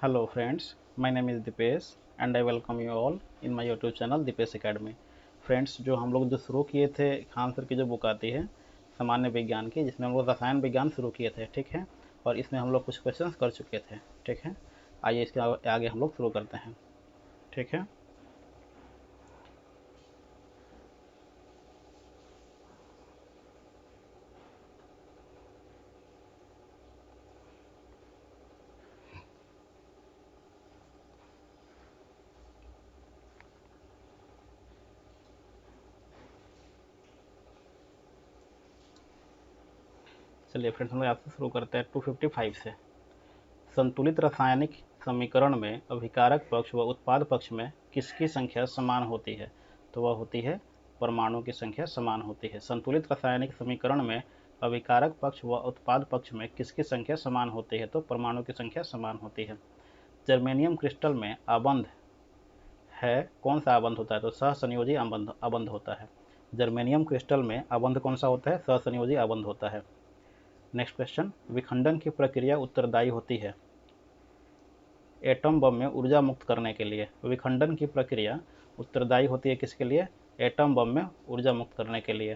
Hello friends, my name is Dipesh and I welcome you all in my YouTube channel Dipesh Academy। Friends जो हम लोग शुरू किए थे खान सर की जो बुक आती है सामान्य विज्ञान की, जिसमें हम लोग रसायन विज्ञान शुरू किए थे, ठीक है। और इसमें हम लोग कुछ क्वेश्चंस कर चुके थे, ठीक है। आइए इसके आगे हम लोग शुरू करते हैं, ठीक है। चलिए फ्रेंड्स, हम लोग आपसे शुरू करते हैं 255 से। संतुलित रासायनिक समीकरण में अभिकारक पक्ष व उत्पाद पक्ष में किसकी संख्या समान होती है? तो वह होती है परमाणु की संख्या समान होती है। संतुलित रासायनिक समीकरण में अभिकारक पक्ष व उत्पाद पक्ष में किसकी संख्या समान होती है? तो परमाणु की संख्या समान होती है। जर्मेनियम क्रिस्टल में आबंध है, कौन सा आबंध होता है? तो सहसंयोजी आबंध होता है। जर्मेनियम क्रिस्टल में आबंध कौन सा होता है? सहसंयोजी आबंध होता है। नेक्स्ट क्वेश्चन, विखंडन की प्रक्रिया उत्तरदायी होती है एटम बम में ऊर्जा मुक्त करने के लिए। विखंडन की प्रक्रिया उत्तरदायी होती है किसके लिए? एटम बम में ऊर्जा मुक्त करने के लिए।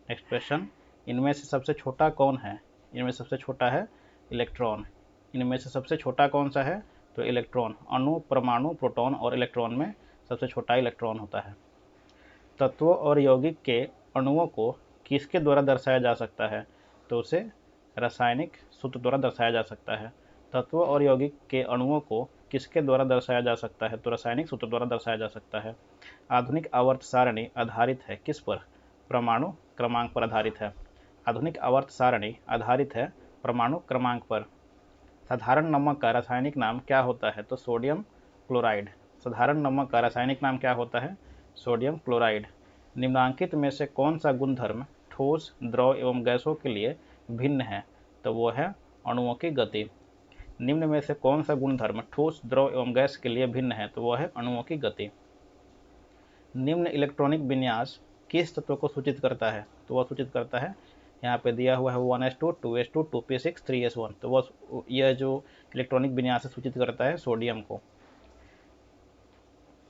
नेक्स्ट क्वेश्चन, इनमें से सबसे छोटा कौन है? इनमें सबसे छोटा है इलेक्ट्रॉन। इनमें से सबसे छोटा कौन सा है? तो इलेक्ट्रॉन। अणु, परमाणु, प्रोटॉन और इलेक्ट्रॉन में सबसे छोटा इलेक्ट्रॉन होता है। तत्वों और यौगिक के अणुओं को किसके द्वारा दर्शाया जा सकता है? तो उसे रासायनिक सूत्र द्वारा दर्शाया जा सकता है। तत्व और यौगिक के अणुओं को किसके द्वारा दर्शाया जा सकता है? तो रासायनिक सूत्र द्वारा दर्शाया जा सकता है। आधुनिक आवर्त सारणी आधारित है किस पर? परमाणु क्रमांक पर आधारित है। आधुनिक आवर्त सारणी आधारित है परमाणु क्रमांक पर। साधारण नमक का रासायनिक नाम क्या होता है? तो सोडियम क्लोराइड। साधारण नमक का रासायनिक नाम क्या होता है? Sodium chloride. निम्नांकित में से कौन सा गुणधर्म ठोस, द्रव एवं गैसों के लिए भिन्न है? तो वो है अणुओं की गति। निम्न में से कौन सा गुणधर्म ठोस, द्रव एवं गैस के लिए भिन्न है? तो वह है अणुओं की गति। निम्न इलेक्ट्रॉनिक विन्यास किस तत्व को सूचित करता है? तो वह सूचित करता है, यहाँ पे दिया हुआ है 1s2 2s2 2p6 3s1, तो वह यह जो इलेक्ट्रॉनिक विन्यास है सूचित करता है सोडियम को।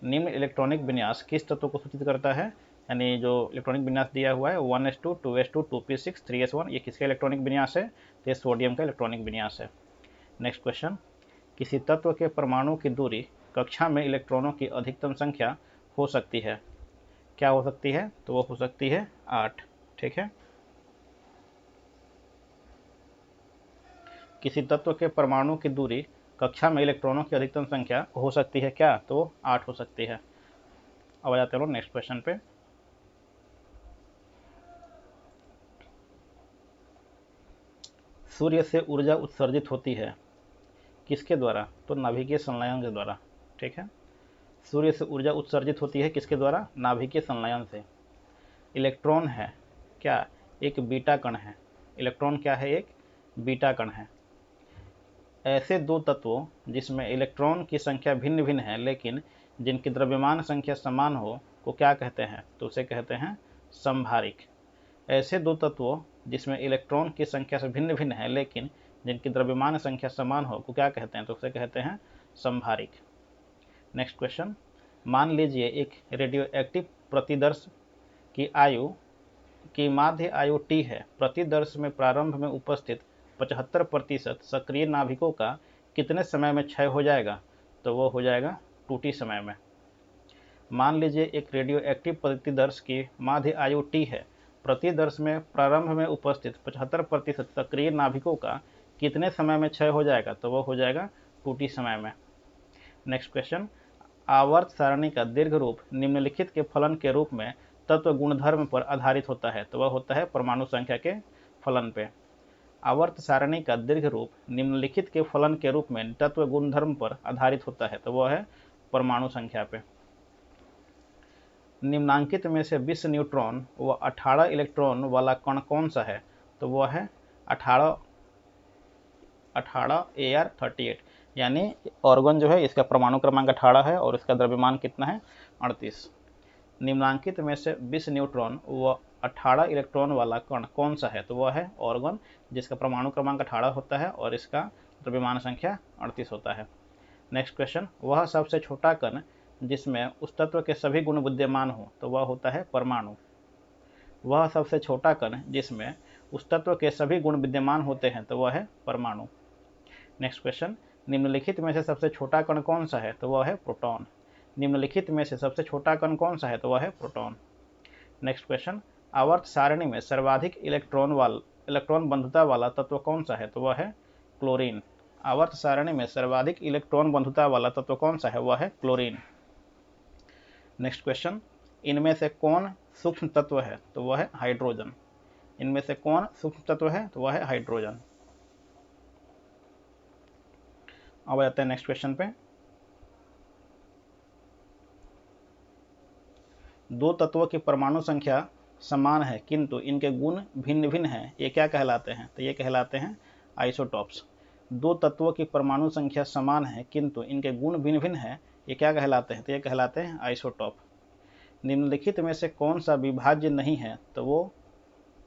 निम्न इलेक्ट्रॉनिक विन्यास किस तत्व को सूचित करता है? यानी जो इलेक्ट्रॉनिक विन्यास दिया हुआ है 1s2 2s2 2p6 3s1, ये किसका इलेक्ट्रॉनिक विन्यास है? तो ये सोडियम का इलेक्ट्रॉनिक विन्यास है। नेक्स्ट क्वेश्चन, किसी तत्व के परमाणु की दूरी कक्षा में इलेक्ट्रॉनों की अधिकतम संख्या हो सकती है। क्या हो सकती है? तो वो हो सकती है 8, ठीक है। किसी तत्व के परमाणु की दूरी कक्षा में इलेक्ट्रॉनों की अधिकतम संख्या हो सकती है क्या? तो 8 हो सकती है। अब आ जाते हैं नेक्स्ट क्वेश्चन पे। सूर्य से ऊर्जा उत्सर्जित होती है किसके द्वारा? तो नाभिकीय संलयन के द्वारा, ठीक है। सूर्य से ऊर्जा उत्सर्जित होती है किसके द्वारा? नाभिकीय संलयन से। इलेक्ट्रॉन है क्या? एक बीटा कण है। इलेक्ट्रॉन क्या है? एक बीटा कण है। ऐसे दो तत्वों जिसमें इलेक्ट्रॉन की संख्या भिन्न भिन्न है लेकिन जिनकी द्रव्यमान संख्या समान हो को क्या कहते हैं? तो उसे कहते हैं समभारिक। ऐसे दो तत्वों जिसमें इलेक्ट्रॉन की संख्या से भिन्न भिन्न है लेकिन जिनकी द्रव्यमान संख्या समान हो को क्या कहते हैं? तो उसे कहते हैं समभारिक। नेक्स्ट क्वेश्चन, मान लीजिए एक रेडियो एक्टिव प्रतिदर्श की आयु की माध्य आयु T है। प्रतिदर्श में प्रारंभ में उपस्थित 75% सक्रिय नाभिकों का कितने समय में क्षय हो जाएगा? तो वो हो जाएगा 2T समय में। मान लीजिए एक रेडियो एक्टिव प्रतिदर्श की माध्य आयु T है। प्रतिदर्श में प्रारंभ में उपस्थित 75% सक्रिय नाभिकों का कितने समय में क्षय हो जाएगा? तो वो हो जाएगा 2T समय में। नेक्स्ट क्वेश्चन, आवर्त सारणी का दीर्घ रूप निम्नलिखित के फलन के रूप में तत्व गुणधर्म पर आधारित होता है। तो वह होता है परमाणु संख्या के फलन पे। आवर्त सारणी का दीर्घ रूप निम्नलिखित के फलन के रूप में तत्व गुणधर्म पर आधारित होता है। तो वह है परमाणु संख्या पे। निम्नांकित में से 20 न्यूट्रॉन व 18 इलेक्ट्रॉन वाला कण कौन सा है? तो वह है 18 Ar38, यानी ऑर्गन जो है इसका परमाणु क्रमांक 18 है और इसका द्रव्यमान कितना है? 38। निम्नांकित में से 20 न्यूट्रॉन व 18 इलेक्ट्रॉन वाला कण कौन सा है? तो वह है ऑर्गन जिसका परमाणु क्रमांक 18 होता है और इसका द्रव्यमान संख्या 38 होता है। नेक्स्ट क्वेश्चन, वह सबसे छोटा कण जिसमें उस तत्व के सभी गुण विद्यमान हो तो वह होता है परमाणु। वह सबसे छोटा कण जिसमें उस तत्व के सभी गुण विद्यमान होते हैं तो वह है परमाणु। नेक्स्ट क्वेश्चन, निम्नलिखित में से सबसे छोटा कण कौन सा है तो वह है प्रोटॉन। निम्नलिखित में से सबसे छोटा कण कौन सा है तो वह है प्रोटॉन। नेक्स्ट क्वेश्चन, आवर्त सारणी में सर्वाधिक इलेक्ट्रॉन बंधुता वाला तत्व कौन सा है तो वह है क्लोरीन। आवर्त सारणी में सर्वाधिक इलेक्ट्रॉन बंधुता वाला तत्व कौन सा है वह है क्लोरीन। नेक्स्ट क्वेश्चन, इनमें से कौन सूक्ष्म तत्व है तो वह है हाइड्रोजन। इनमें से कौन सूक्ष्म तत्व है तो वह है हाइड्रोजन। अब आते हैं नेक्स्ट क्वेश्चन पे। दो तत्वों की परमाणु संख्या समान है किंतु इनके गुण भिन्न भिन्न हैं, ये क्या कहलाते हैं तो ये कहलाते हैं आइसोटॉप्स। दो तत्वों की परमाणु संख्या समान है किंतु इनके गुण भिन्न भिन्न हैं, ये क्या कहलाते हैं तो ये कहलाते हैं आइसोटॉप। निम्नलिखित में से कौन सा विभाज्य नहीं है तो वो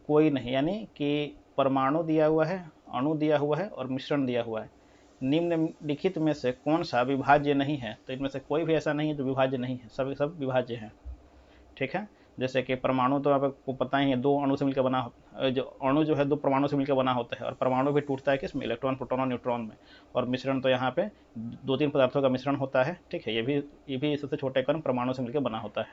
कोई नहीं, यानी कि परमाणु दिया हुआ है, अणु दिया हुआ है और मिश्रण दिया हुआ है। निम्नलिखित में से कौन सा विभाज्य नहीं है तो इनमें से कोई भी ऐसा नहीं है जो विभाज्य नहीं है, सभी सब विभाज्य हैं। ठीक है, जैसे कि परमाणु तो आपको पता ही है, दो अणु से मिलकर बना, जो अणु जो है दो परमाणु से मिलकर बना होता है, और परमाणु भी टूटता है किसमें, इलेक्ट्रॉन, प्रोटॉन और न्यूट्रॉन में। और मिश्रण तो यहाँ पे दो तीन पदार्थों का मिश्रण होता है। ठीक है, ये भी सबसे छोटे कण परमाणु से मिलकर बना होता है।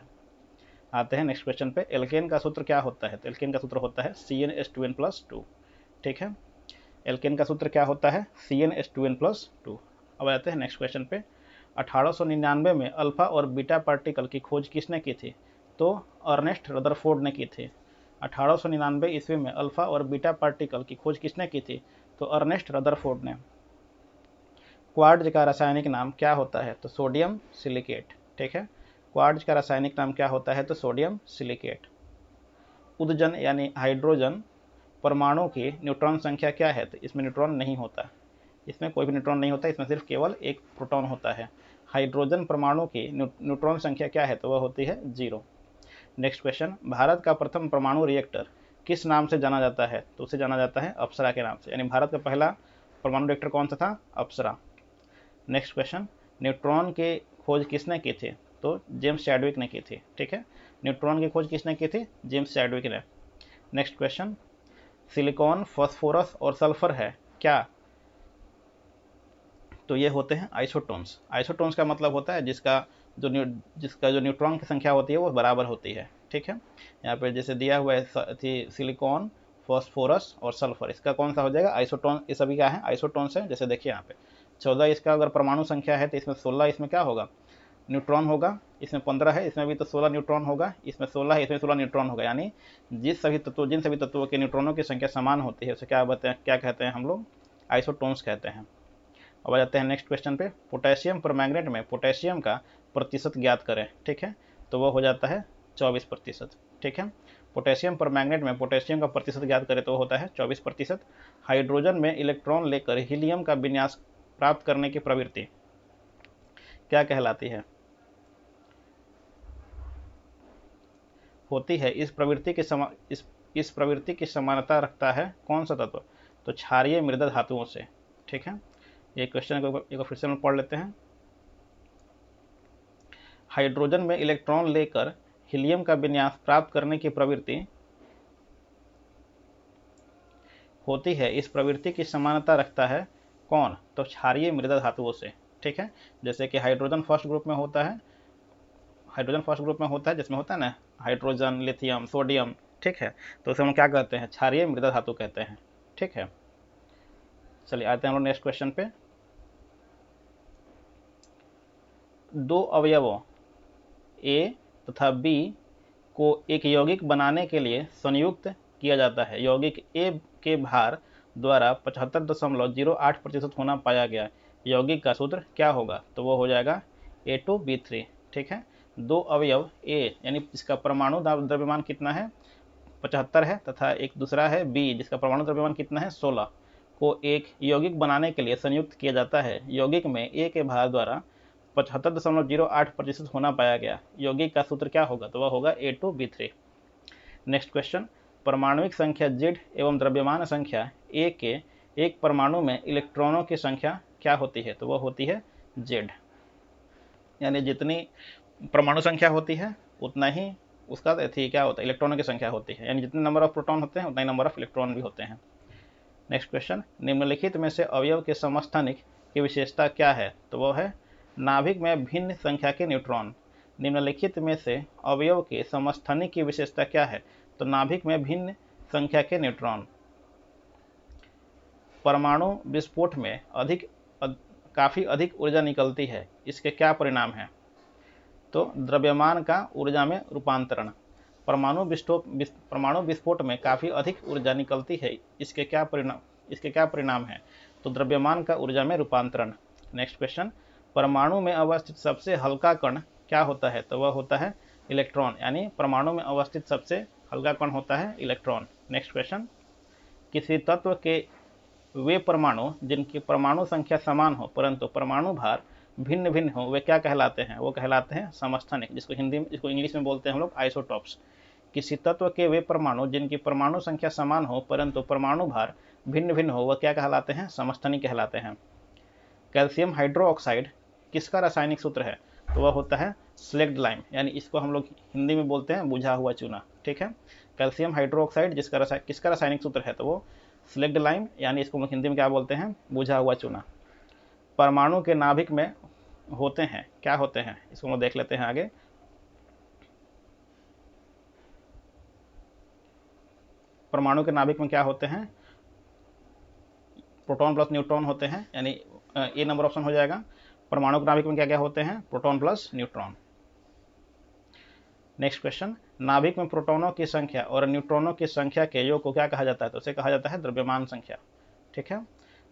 आते हैं नेक्स्ट क्वेश्चन पे। एल्केन का सूत्र क्या होता है तो एल्केन का सूत्र होता है CnH2n+2। ठीक है, एल्केन का सूत्र क्या होता है CnH2n+2। अब आते हैं नेक्स्ट क्वेश्चन पे। 1899 में अल्फा और बीटा पार्टिकल की खोज किसने की थी तो अर्नेस्ट रदरफोर्ड ने की थी। 1899 ईस्वी में अल्फा और बीटा पार्टिकल की खोज किसने की थी तो अर्नेस्ट रदरफोर्ड ने। क्वार्ट्ज का रासायनिक नाम क्या होता है तो सोडियम सिलिकेट। ठीक है, क्वार्ट्ज का रासायनिक नाम क्या होता है तो सोडियम सिलिकेट। उदजन यानी हाइड्रोजन परमाणु की न्यूट्रॉन संख्या क्या है तो इसमें न्यूट्रॉन नहीं होता, इसमें कोई भी न्यूट्रॉन नहीं होता, इसमें सिर्फ केवल एक प्रोटॉन होता है। हाइड्रोजन परमाणु की न्यूट्रॉन संख्या क्या है तो वह होती है 0। नेक्स्ट क्वेश्चन, भारत का प्रथम परमाणु रिएक्टर किस नाम से जाना जाता है तो उसे जाना जाता है अप्सरा के नाम से, यानी भारत का पहला परमाणु रिएक्टर कौन सा था, अप्सरा। नेक्स्ट क्वेश्चन, न्यूट्रॉन की खोज किसने की थी तो जेम्स चैडविक ने की थी। ठीक है, न्यूट्रॉन की खोज किसने की थी, जेम्स चैडविक ने। नेक्स्ट क्वेश्चन, सिलिकॉन, फास्फोरस और सल्फर है क्या तो ये होते हैं आइसोटोन्स। आइसोटोन्स का मतलब होता है जिसका जो न्यूट्रॉन की संख्या होती है वो बराबर होती है। ठीक है, यहाँ पे जैसे दिया हुआ है सिलिकॉन, फास्फोरस और सल्फर, इसका कौन सा हो जाएगा आइसोटोन। ये सभी क्या है आइसोटोन्स है। जैसे देखिए यहाँ पे 14 इसका अगर परमाणु संख्या है तो इसमें 16 इसमें क्या होगा न्यूट्रॉन होगा, इसमें 15 है, इसमें भी तो 16 न्यूट्रॉन होगा, इसमें 16 है, इसमें 16 न्यूट्रॉन होगा। यानी जिन सभी तत्वों के न्यूट्रॉनों की संख्या समान होती है उसे क्या कहते हैं हम लोग आइसोटोन्स कहते हैं। अब आ जाते हैं नेक्स्ट क्वेश्चन पे। पोटेशियम परमैंगनेट में पोटेशियम का प्रतिशत ज्ञात करें। ठीक है, तो वो हो जाता है 24%। ठीक है, पोटेशियम परमैंगनेट में पोटेशियम का प्रतिशत ज्ञात करें तो वो होता है 24%। हाइड्रोजन में इलेक्ट्रॉन लेकर हीलियम का विन्यास प्राप्त करने की प्रवृत्ति क्या कहलाती है होती है। इस प्रवृत्ति की समानता रखता है कौन सा तत्व तो क्षारीय मृदा धातुओं से। ठीक है, ये क्वेश्चन को एक फिर से हम पढ़ लेते हैं। हाइड्रोजन में इलेक्ट्रॉन लेकर हीलियम का विन्यास प्राप्त करने की प्रवृत्ति होती है, इस प्रवृत्ति की समानता रखता है कौन तो क्षारीय मृदा धातुओं से। ठीक है, जैसे कि हाइड्रोजन फर्स्ट ग्रुप में होता है, जिसमें होता है ना हाइड्रोजन, लिथियम, सोडियम। ठीक है, तो उसे हम क्या कहते हैं क्षारीय मृदा धातु कहते हैं। ठीक है, चलिए आते हैं हम लोग नेक्स्ट क्वेश्चन पे। दो अवयवों ए तथा बी को एक यौगिक बनाने के लिए संयुक्त किया जाता है। यौगिक ए के भार द्वारा 75.08% होना पाया गया। यौगिक का सूत्र क्या होगा तो वो हो जाएगा A2B3। ठीक है, दो अवयव ए यानी जिसका परमाणु द्रव्यमान कितना है 75 है तथा एक दूसरा है बी जिसका परमाणु द्रव्यमान कितना है 16 को एक यौगिक बनाने के लिए संयुक्त किया जाता है। यौगिक में ए के भार द्वारा 75.08% होना पाया गया। यौगिक का सूत्र क्या होगा तो वह होगा A2B3। नेक्स्ट क्वेश्चन, परमाणुविक संख्या Z एवं द्रव्यमान संख्या A के एक परमाणु में इलेक्ट्रॉनों की संख्या क्या होती है तो वह होती है Z, यानी जितनी परमाणु संख्या होती है उतना ही उसका क्या होता है, इलेक्ट्रॉनों की संख्या होती है, यानी जितने नंबर ऑफ प्रोटॉन होते हैं उतना ही नंबर ऑफ इलेक्ट्रॉन भी होते हैं। नेक्स्ट क्वेश्चन, निम्नलिखित में से अवयव के समस्थानिक की विशेषता क्या है? तो वो है नाभिक में भिन्न संख्या के न्यूट्रॉन। निम्नलिखित में से अवयव के समस्थानिक की विशेषता क्या है? तो नाभिक में भिन्न संख्या के न्यूट्रॉन। परमाणु विस्फोट में काफी अधिक ऊर्जा निकलती है, इसके क्या परिणाम है? तो द्रव्यमान का ऊर्जा में रूपांतरण। परमाणु विस्फोट में काफी अधिक ऊर्जा निकलती है, इसके क्या परिणाम है? तो द्रव्यमान का ऊर्जा में रूपांतरण। नेक्स्ट क्वेश्चन, परमाणु में अवस्थित सबसे हल्का कण क्या होता है? तो वह होता है इलेक्ट्रॉन, यानी परमाणु में अवस्थित सबसे हल्का कण होता है इलेक्ट्रॉन। नेक्स्ट क्वेश्चन, किसी तत्व के वे परमाणु जिनकी परमाणु संख्या समान हो परंतु परमाणु भार भिन्न भिन्न हो, वे क्या कहलाते हैं? वो कहलाते हैं समस्थानिक, जिसको इंग्लिश में बोलते हैं हम लोग आइसोटॉप्स। किसी तत्व के वे परमाणु जिनकी परमाणु संख्या समान हो परंतु परमाणु भार भिन्न भिन्न हो, वह क्या कहलाते हैं? समस्थानिक कहलाते हैं। कैल्शियम हाइड्रोक्साइड किसका रासायनिक सूत्र है? तो वह होता है स्लेक्ड लाइम, यानी इसको हम लोग हिंदी में बोलते हैं बुझा हुआ चूना। ठीक है, कैल्शियम हाइड्रोक्साइड किसका रासायनिक सूत्र है? तो वो स्लेक्ड लाइम, यानी इसको हम लोग हिंदी में क्या बोलते हैं? बुझा हुआ चूना। परमाणु के नाभिक में होते हैं, क्या होते हैं? इसको हम देख लेते हैं आगे। परमाणु के नाभिक में क्या होते हैं? प्रोटॉन प्लस न्यूट्रॉन होते हैं, यानी ए नंबर ऑप्शन हो जाएगा। परमाणु के नाभिक में क्या क्या होते हैं? Proton plus neutron. Next question, नाभिक में प्रोटॉनों की संख्या और न्यूट्रॉनों की संख्या के योग को क्या कहा जाता है? तो उसे कहा जाता है द्रव्यमान संख्या। ठीक है,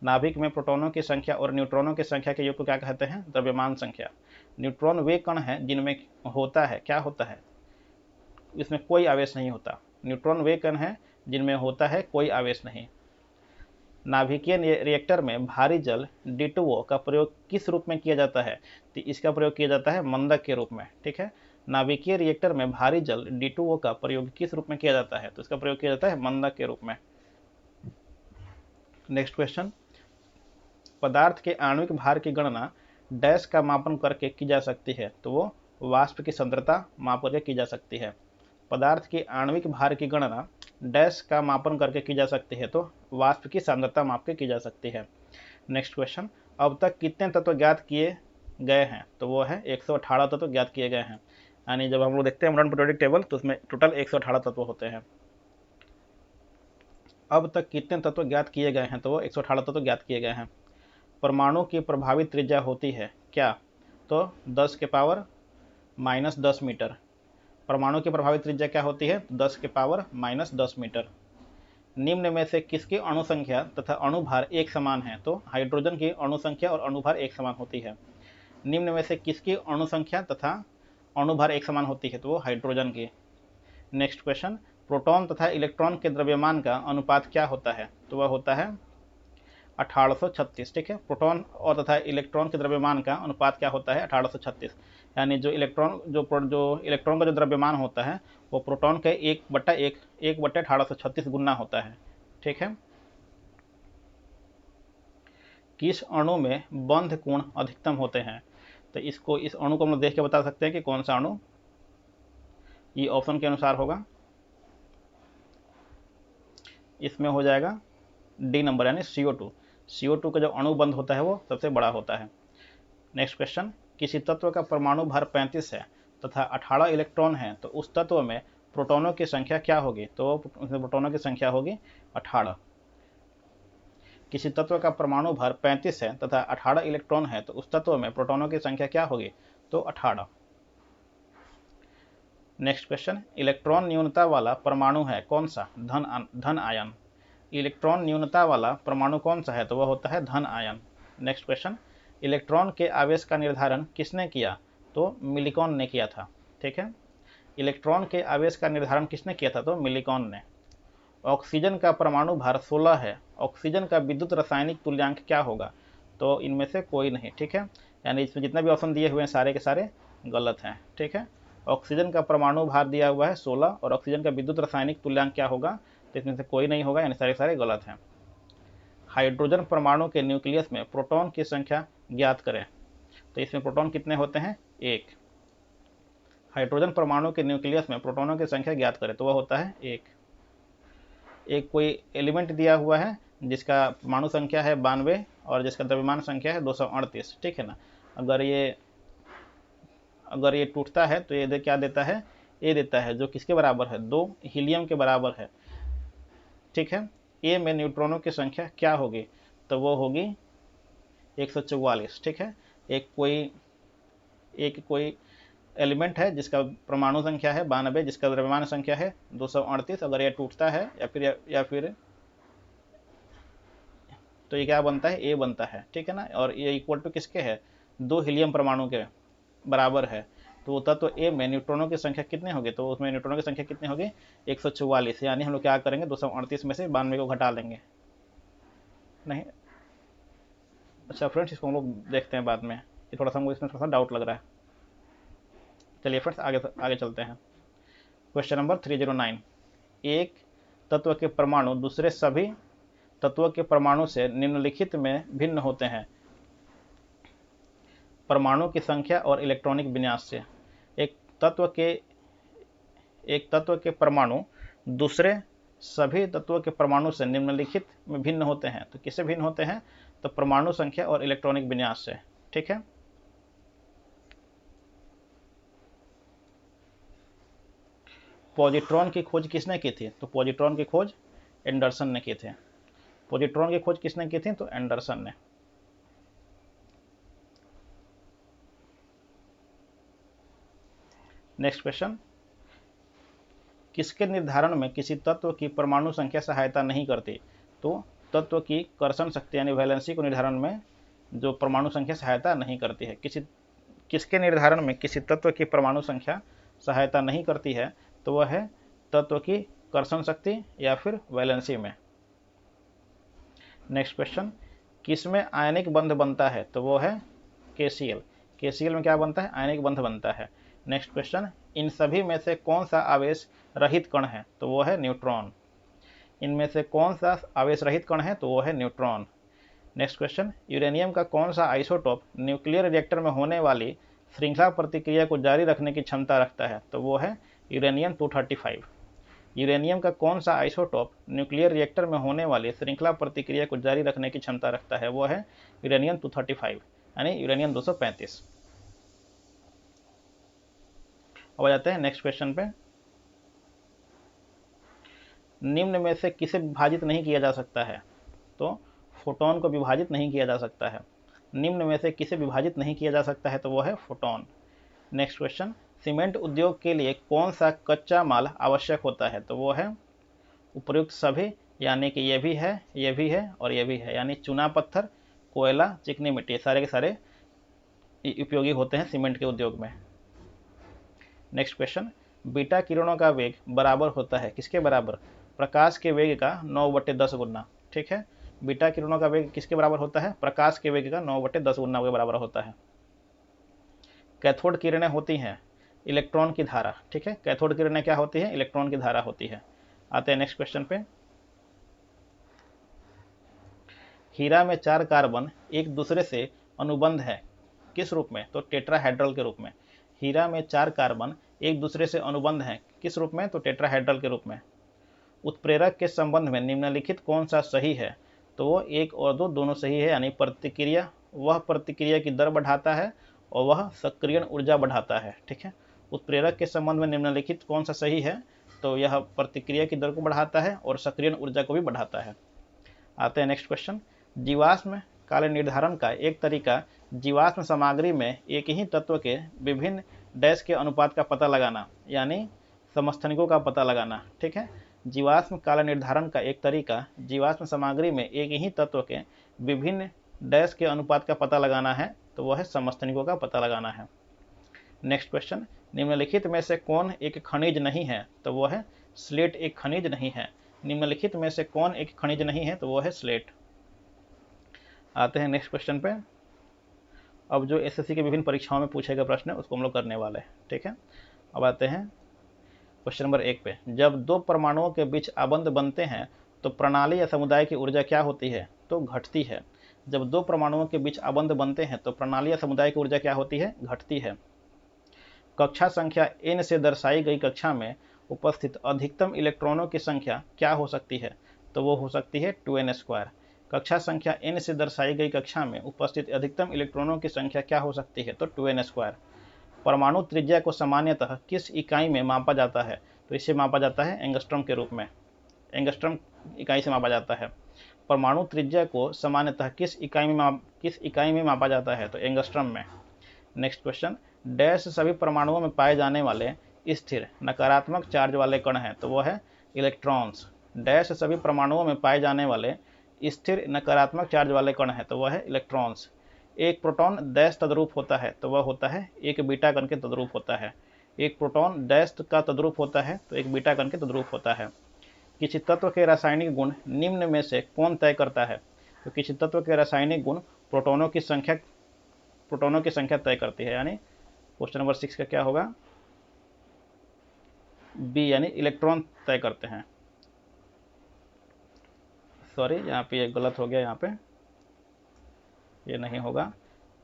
नाभिक में प्रोटॉनों की संख्या और न्यूट्रॉनों की संख्या के योग को क्या कहते हैं? द्रव्यमान संख्या। न्यूट्रॉन वे कण हैं जिनमें होता है, क्या होता है? इसमें कोई आवेश नहीं होता। न्यूट्रॉन वे कण हैं जिनमें होता है कोई आवेश नहीं। नाभिकीय रिएक्टर में भारी जल D2O का प्रयोग किस रूप में किया जाता है? तो इसका प्रयोग किया जाता है मंदक के रूप में। ठीक है, नाभिकीय रिएक्टर में भारी जल D2O का प्रयोग किस रूप में किया जाता है? तो इसका प्रयोग किया जाता है मंदक के रूप में। नेक्स्ट क्वेश्चन, पदार्थ के आणविक भार की गणना डैश का मापन करके की जा सकती है? तो वो वाष्प की सांद्रता माप करके की जा सकती है। पदार्थ की आणविक भार की गणना डैश का मापन करके की जा सकती है? तो वाष्प की सांद्रता माप के की जा सकती है। नेक्स्ट क्वेश्चन, अब तक कितने तत्व ज्ञात किए गए हैं? तो वो है 118 तत्व ज्ञात किए गए हैं, यानी जब हम लोग देखते हैं मॉडर्न पीरियोडिक टेबल तो उसमें टोटल 118 तत्व होते हैं। अब तक कितने तत्व ज्ञात किए गए हैं? तो वो 118 तत्व ज्ञात किए गए हैं। परमाणु की प्रभावी त्रिज्या होती है क्या? तो 10 के पावर -10 मीटर। परमाणु की प्रभावी त्रिज्या क्या होती है? 10 के पावर -10 मीटर। निम्न में से किसकी अणु संख्या तथा अणुभार एक समान है? तो हाइड्रोजन की अणु संख्या और अणुभार एक समान होती है। निम्न में से किसकी अणु संख्या तथा अणुभार एक समान होती है? तो वो हाइड्रोजन की। नेक्स्ट क्वेश्चन, प्रोटॉन तथा इलेक्ट्रॉन के द्रव्यमान का अनुपात क्या होता है? तो वह होता है 1836। ठीक है, प्रोटॉन और तथा इलेक्ट्रॉन के द्रव्यमान का अनुपात क्या होता है? 1836, यानी जो इलेक्ट्रॉन का जो द्रव्यमान होता है वो प्रोटॉन के 1/1836 गुना होता है। ठीक है, किस अणु में बंध कोण अधिकतम होते हैं? तो इस अणु को हम लोग देख के बता सकते हैं कि कौन सा अणु। ये ऑप्शन के अनुसार होगा, इसमें हो जाएगा डी नंबर, यानी CO2। CO2 का जो अणु बंध होता है वो सबसे बड़ा होता है। नेक्स्ट क्वेश्चन, किसी तत्व का परमाणु भार 35 है तथा 18 इलेक्ट्रॉन है तो उस तत्व में प्रोटॉनों की संख्या क्या होगी? तो उसमें प्रोटॉनों की संख्या होगी 18। किसी तत्व का परमाणु भार 35 है तथा 18 इलेक्ट्रॉन है तो उस तत्व में प्रोटॉनों की संख्या क्या होगी? तो 18। नेक्स्ट क्वेश्चन, इलेक्ट्रॉन न्यूनता वाला परमाणु है कौन सा? धन आयन। इलेक्ट्रॉन न्यूनता वाला परमाणु कौन सा है? तो वह होता है धन आयन। नेक्स्ट क्वेश्चन, इलेक्ट्रॉन के आवेश का निर्धारण किसने किया? तो मिलिकॉन ने किया था। ठीक है, इलेक्ट्रॉन के आवेश का निर्धारण किसने किया था? तो मिलिकॉन ने। ऑक्सीजन का परमाणु भार 16 है, ऑक्सीजन का विद्युत रासायनिक तुल्यांक क्या होगा? तो इनमें से कोई नहीं। ठीक है, यानी इसमें जितना भी ऑप्शन दिए हुए हैं सारे के सारे गलत हैं। ठीक है, ऑक्सीजन का परमाणु भार दिया हुआ है 16 और ऑक्सीजन का विद्युत रासायनिक तुल्यांक क्या होगा? तो इसमें से कोई नहीं होगा, यानी सारे सारे गलत हैं। हाइड्रोजन परमाणु के न्यूक्लियस में प्रोटॉन की संख्या ज्ञात करें। तो इसमें प्रोटॉन कितने होते हैं? 1। हाइड्रोजन परमाणु के न्यूक्लियस में प्रोटॉनों की संख्या ज्ञात करें, तो वह होता है 1। एक कोई एलिमेंट दिया हुआ है जिसका परमाणु संख्या है 92 और जिसका द्रव्यमान संख्या है 238, ठीक है ना। अगर ये टूटता है तो ये क्या देता है? ए देता है, जो किसके बराबर है? 2 हीलियम के बराबर है, ठीक है। ए में न्यूट्रॉनों की संख्या क्या होगी? तो वो होगी 144, ठीक है। एक कोई एलिमेंट है जिसका परमाणु संख्या है 92, जिसका द्रव्यमान संख्या है 238। अगर यह टूटता है या फिर तो ये क्या बनता है? ए बनता है, ठीक है ना। और ये इक्वल टू किसके है? 2 हीलियम परमाणु के बराबर है। तो तत्व ए में न्यूट्रॉनों की संख्या कितनी होगी? तो उसमें न्यूट्रॉनों की संख्या कितनी होगी? 144। यानी हम लोग क्या करेंगे? 238 में से 92 को घटा लेंगे। नहीं, अच्छा फ्रेंड्स, इसको हम लोग देखते हैं बाद में, ये थोड़ा सा हमको इसमें थोड़ा सा डाउट लग रहा है। चलिए फ्रेंड्स, आगे चलते हैं। Question number 309। एक तत्व के परमाणु दूसरे सभी तत्वों के परमाणु से निम्नलिखित में भिन्न होते हैं। परमाणु की संख्या और इलेक्ट्रॉनिक विन्यास से। एक तत्व के परमाणु दूसरे सभी तत्वों के परमाणु से निम्नलिखित में भिन्न होते हैं। तो किससे भिन्न होते हैं? तो परमाणु संख्या और इलेक्ट्रॉनिक विन्यास से, ठीक है। पॉजिट्रॉन की खोज किसने की थी? तो पॉजिट्रॉन की खोज एंडरसन ने की थी। पॉजिट्रॉन की खोज किसने की थी? तो एंडरसन ने। नेक्स्ट क्वेश्चन, किसके निर्धारण में किसी तत्व की परमाणु संख्या सहायता नहीं करती? तो तत्व की कर्षण शक्ति यानी वैलेंसी को निर्धारण में जो परमाणु संख्या सहायता नहीं करती है। किसके निर्धारण में किसी तत्व की परमाणु संख्या सहायता नहीं करती है? तो वह है तत्व की कर्षण शक्ति या फिर वैलेंसी में। नेक्स्ट क्वेश्चन, किसमें आयनिक बंध बनता है? तो वो है KCl। KCl में क्या बनता है? आयनिक बंध बनता है। नेक्स्ट क्वेश्चन, इन सभी में से कौन सा आवेश रहित कण है? तो वो है न्यूट्रॉन। इनमें से कौन सा आवेश रहित कण है? तो वो है न्यूट्रॉन। नेक्स्ट क्वेश्चन, यूरेनियम का कौन सा आइसोटोप न्यूक्लियर रिएक्टर में होने वाली श्रृंखला प्रतिक्रिया को जारी रखने की क्षमता रखता है? तो वो है यूरेनियम 235। यूरेनियम का कौन सा आइसोटोप न्यूक्लियर रिएक्टर में होने वाली श्रृंखला प्रतिक्रिया को जारी रखने की क्षमता रखता है? वो है यूरेनियम 235 यानी यूरेनियम 235। अब आ जाते हैं नेक्स्ट क्वेश्चन पे। निम्न में से किसे विभाजित नहीं किया जा सकता है? तो फोटोन को विभाजित नहीं किया जा सकता है। निम्न में से किसे विभाजित नहीं किया जा सकता है? तो वो है फोटोन। नेक्स्ट क्वेश्चन, सीमेंट उद्योग के लिए कौन सा कच्चा माल आवश्यक होता है? तो वो है उपयुक्त सभी, यानी कि ये भी है, ये भी है और ये भी है, यानी चूना पत्थर, कोयला, चिकनी मिट्टी, सारे के सारे उपयोगी होते हैं सीमेंट के उद्योग में। नेक्स्ट क्वेश्चन, बीटा किरणों का वेग बराबर होता है किसके बराबर? प्रकाश के वेग का 9/10 गुना, ठीक है। बीटा किरणों का वेग किसके बराबर होता है? प्रकाश के वेग का 9/10 गुना के बराबर होता है। कैथोड किरणें होती हैं इलेक्ट्रॉन की धारा, ठीक है। कैथोड किरणें क्या होती है? इलेक्ट्रॉन की धारा होती है। आते हैं नेक्स्ट क्वेश्चन पे। हीरा में 4 कार्बन एक दूसरे से अनुबंध है, किस रूप में? तो टेट्राहेड्रल के रूप में। हीरा में 4 कार्बन एक दूसरे से अनुबंध है, किस रूप में? तो टेट्राहेड्रल के रूप में। उत्प्रेरक के संबंध में निम्नलिखित कौन सा सही है? तो वो 1 और 2 दोनों सही है, यानी वह प्रतिक्रिया की दर बढ़ाता है और वह सक्रियण ऊर्जा बढ़ाता है, ठीक है। उत्प्रेरक के संबंध में निम्नलिखित कौन सा सही है? तो यह प्रतिक्रिया की दर को बढ़ाता है और सक्रियण ऊर्जा को भी बढ़ाता है। आते हैं नेक्स्ट क्वेश्चन, जीवाश्म काल निर्धारण का एक तरीका जीवाश्म सामग्री में एक ही तत्व के विभिन्न डैश के अनुपात का पता लगाना, यानी समस्थानिकों का पता लगाना, ठीक है। जीवाश्म काल निर्धारण का एक तरीका जीवाश्म सामग्री में एक ही तत्व के विभिन्न डैश के अनुपात का पता लगाना है, तो वह है समस्थानिकों का पता लगाना है। नेक्स्ट क्वेश्चन, निम्नलिखित में से कौन एक खनिज नहीं है? तो वह है स्लेट एक खनिज नहीं है। निम्नलिखित में से कौन एक खनिज नहीं है? तो वह है स्लेट। आते हैं नेक्स्ट क्वेश्चन पे। अब जो एसएससी के विभिन्न परीक्षाओं में पूछे गए प्रश्न है उसको हम लोग करने वाले हैं, ठीक है। अब आते हैं क्वेश्चन नंबर 1 पे। जब 2 परमाणुओं के बीच आबंध बनते हैं तो प्रणाली या समुदाय की ऊर्जा क्या होती है? तो घटती है। जब दो परमाणुओं के बीच आबंध बनते हैं तो प्रणाली या समुदाय की ऊर्जा क्या होती है? घटती है। कक्षा संख्या n से दर्शाई गई कक्षा में उपस्थित अधिकतम इलेक्ट्रॉनों की संख्या क्या हो सकती है? तो वो हो सकती है 2n²। कक्षा संख्या n से दर्शाई गई कक्षा में उपस्थित अधिकतम इलेक्ट्रॉनों की संख्या क्या हो सकती है? तो 2n²। परमाणु त्रिज्या को सामान्यतः किस इकाई में मापा जाता है? तो इसे मापा जाता है एंगस्ट्रॉम के रूप में, एंगस्ट्रॉम इकाई से मापा जाता है। परमाणु त्रिज्या को सामान्यतः किस इकाई में मापा जाता है? तो एंगस्ट्रॉम में। नेक्स्ट क्वेश्चन, डैश सभी परमाणुओं में पाए जाने वाले स्थिर नकारात्मक चार्ज वाले कण हैं? तो वो है इलेक्ट्रॉन्स। डैश सभी परमाणुओं में पाए जाने वाले स्थिर नकारात्मक चार्ज वाले कण हैं? तो वह है इलेक्ट्रॉन्स। एक प्रोटॉन डैश तद्रूप होता है? तो वह होता है एक बीटा कण के तद्रूप होता है। एक प्रोटॉन डैश का तद्रूप होता है तो एक बीटा कण के तद्रूप होता है। किसी तत्व के रासायनिक गुण निम्न में से कौन तय करता है? तो किसी तत्व के रासायनिक गुण प्रोटॉनों की संख्या तय करती है, यानी क्वेश्चन नंबर 6 का क्या होगा? बी, यानी इलेक्ट्रॉन तय करते हैं। सॉरी, यहाँ पे ये गलत हो गया, यहाँ पे ये नहीं होगा।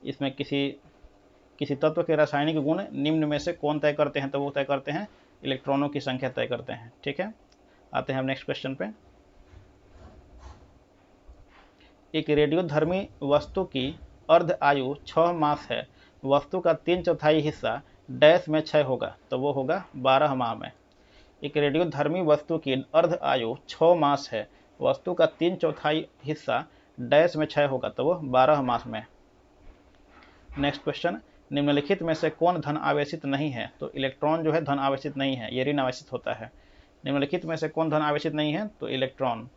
इसमें किसी तत्व के रासायनिक गुण निम्न में से कौन तय करते हैं? तो वो तय करते हैं इलेक्ट्रॉनों की संख्या तय करते हैं। ठीक है, आते हैं हम नेक्स्ट क्वेश्चन पे। एक रेडियोधर्मी वस्तु की अर्ध आयु 6 मास है। वस्तु का 3/4 हिस्सा डैश में क्षय होगा? तो वो होगा 12 माह में। एक रेडियोधर्मी वस्तु की अर्ध आयु 6 मास है। वस्तु का 3/4 हिस्सा डैश में क्षय होगा? तो वो 12 मास में। नेक्स्ट क्वेश्चन, निम्नलिखित में से कौन धन आवेशित नहीं है? तो इलेक्ट्रॉन जो है धन आवेशित नहीं है, ये ऋण आवेशित होता है। निम्नलिखित में से कौन धन आवेशित नहीं है? तो इलेक्ट्रॉन।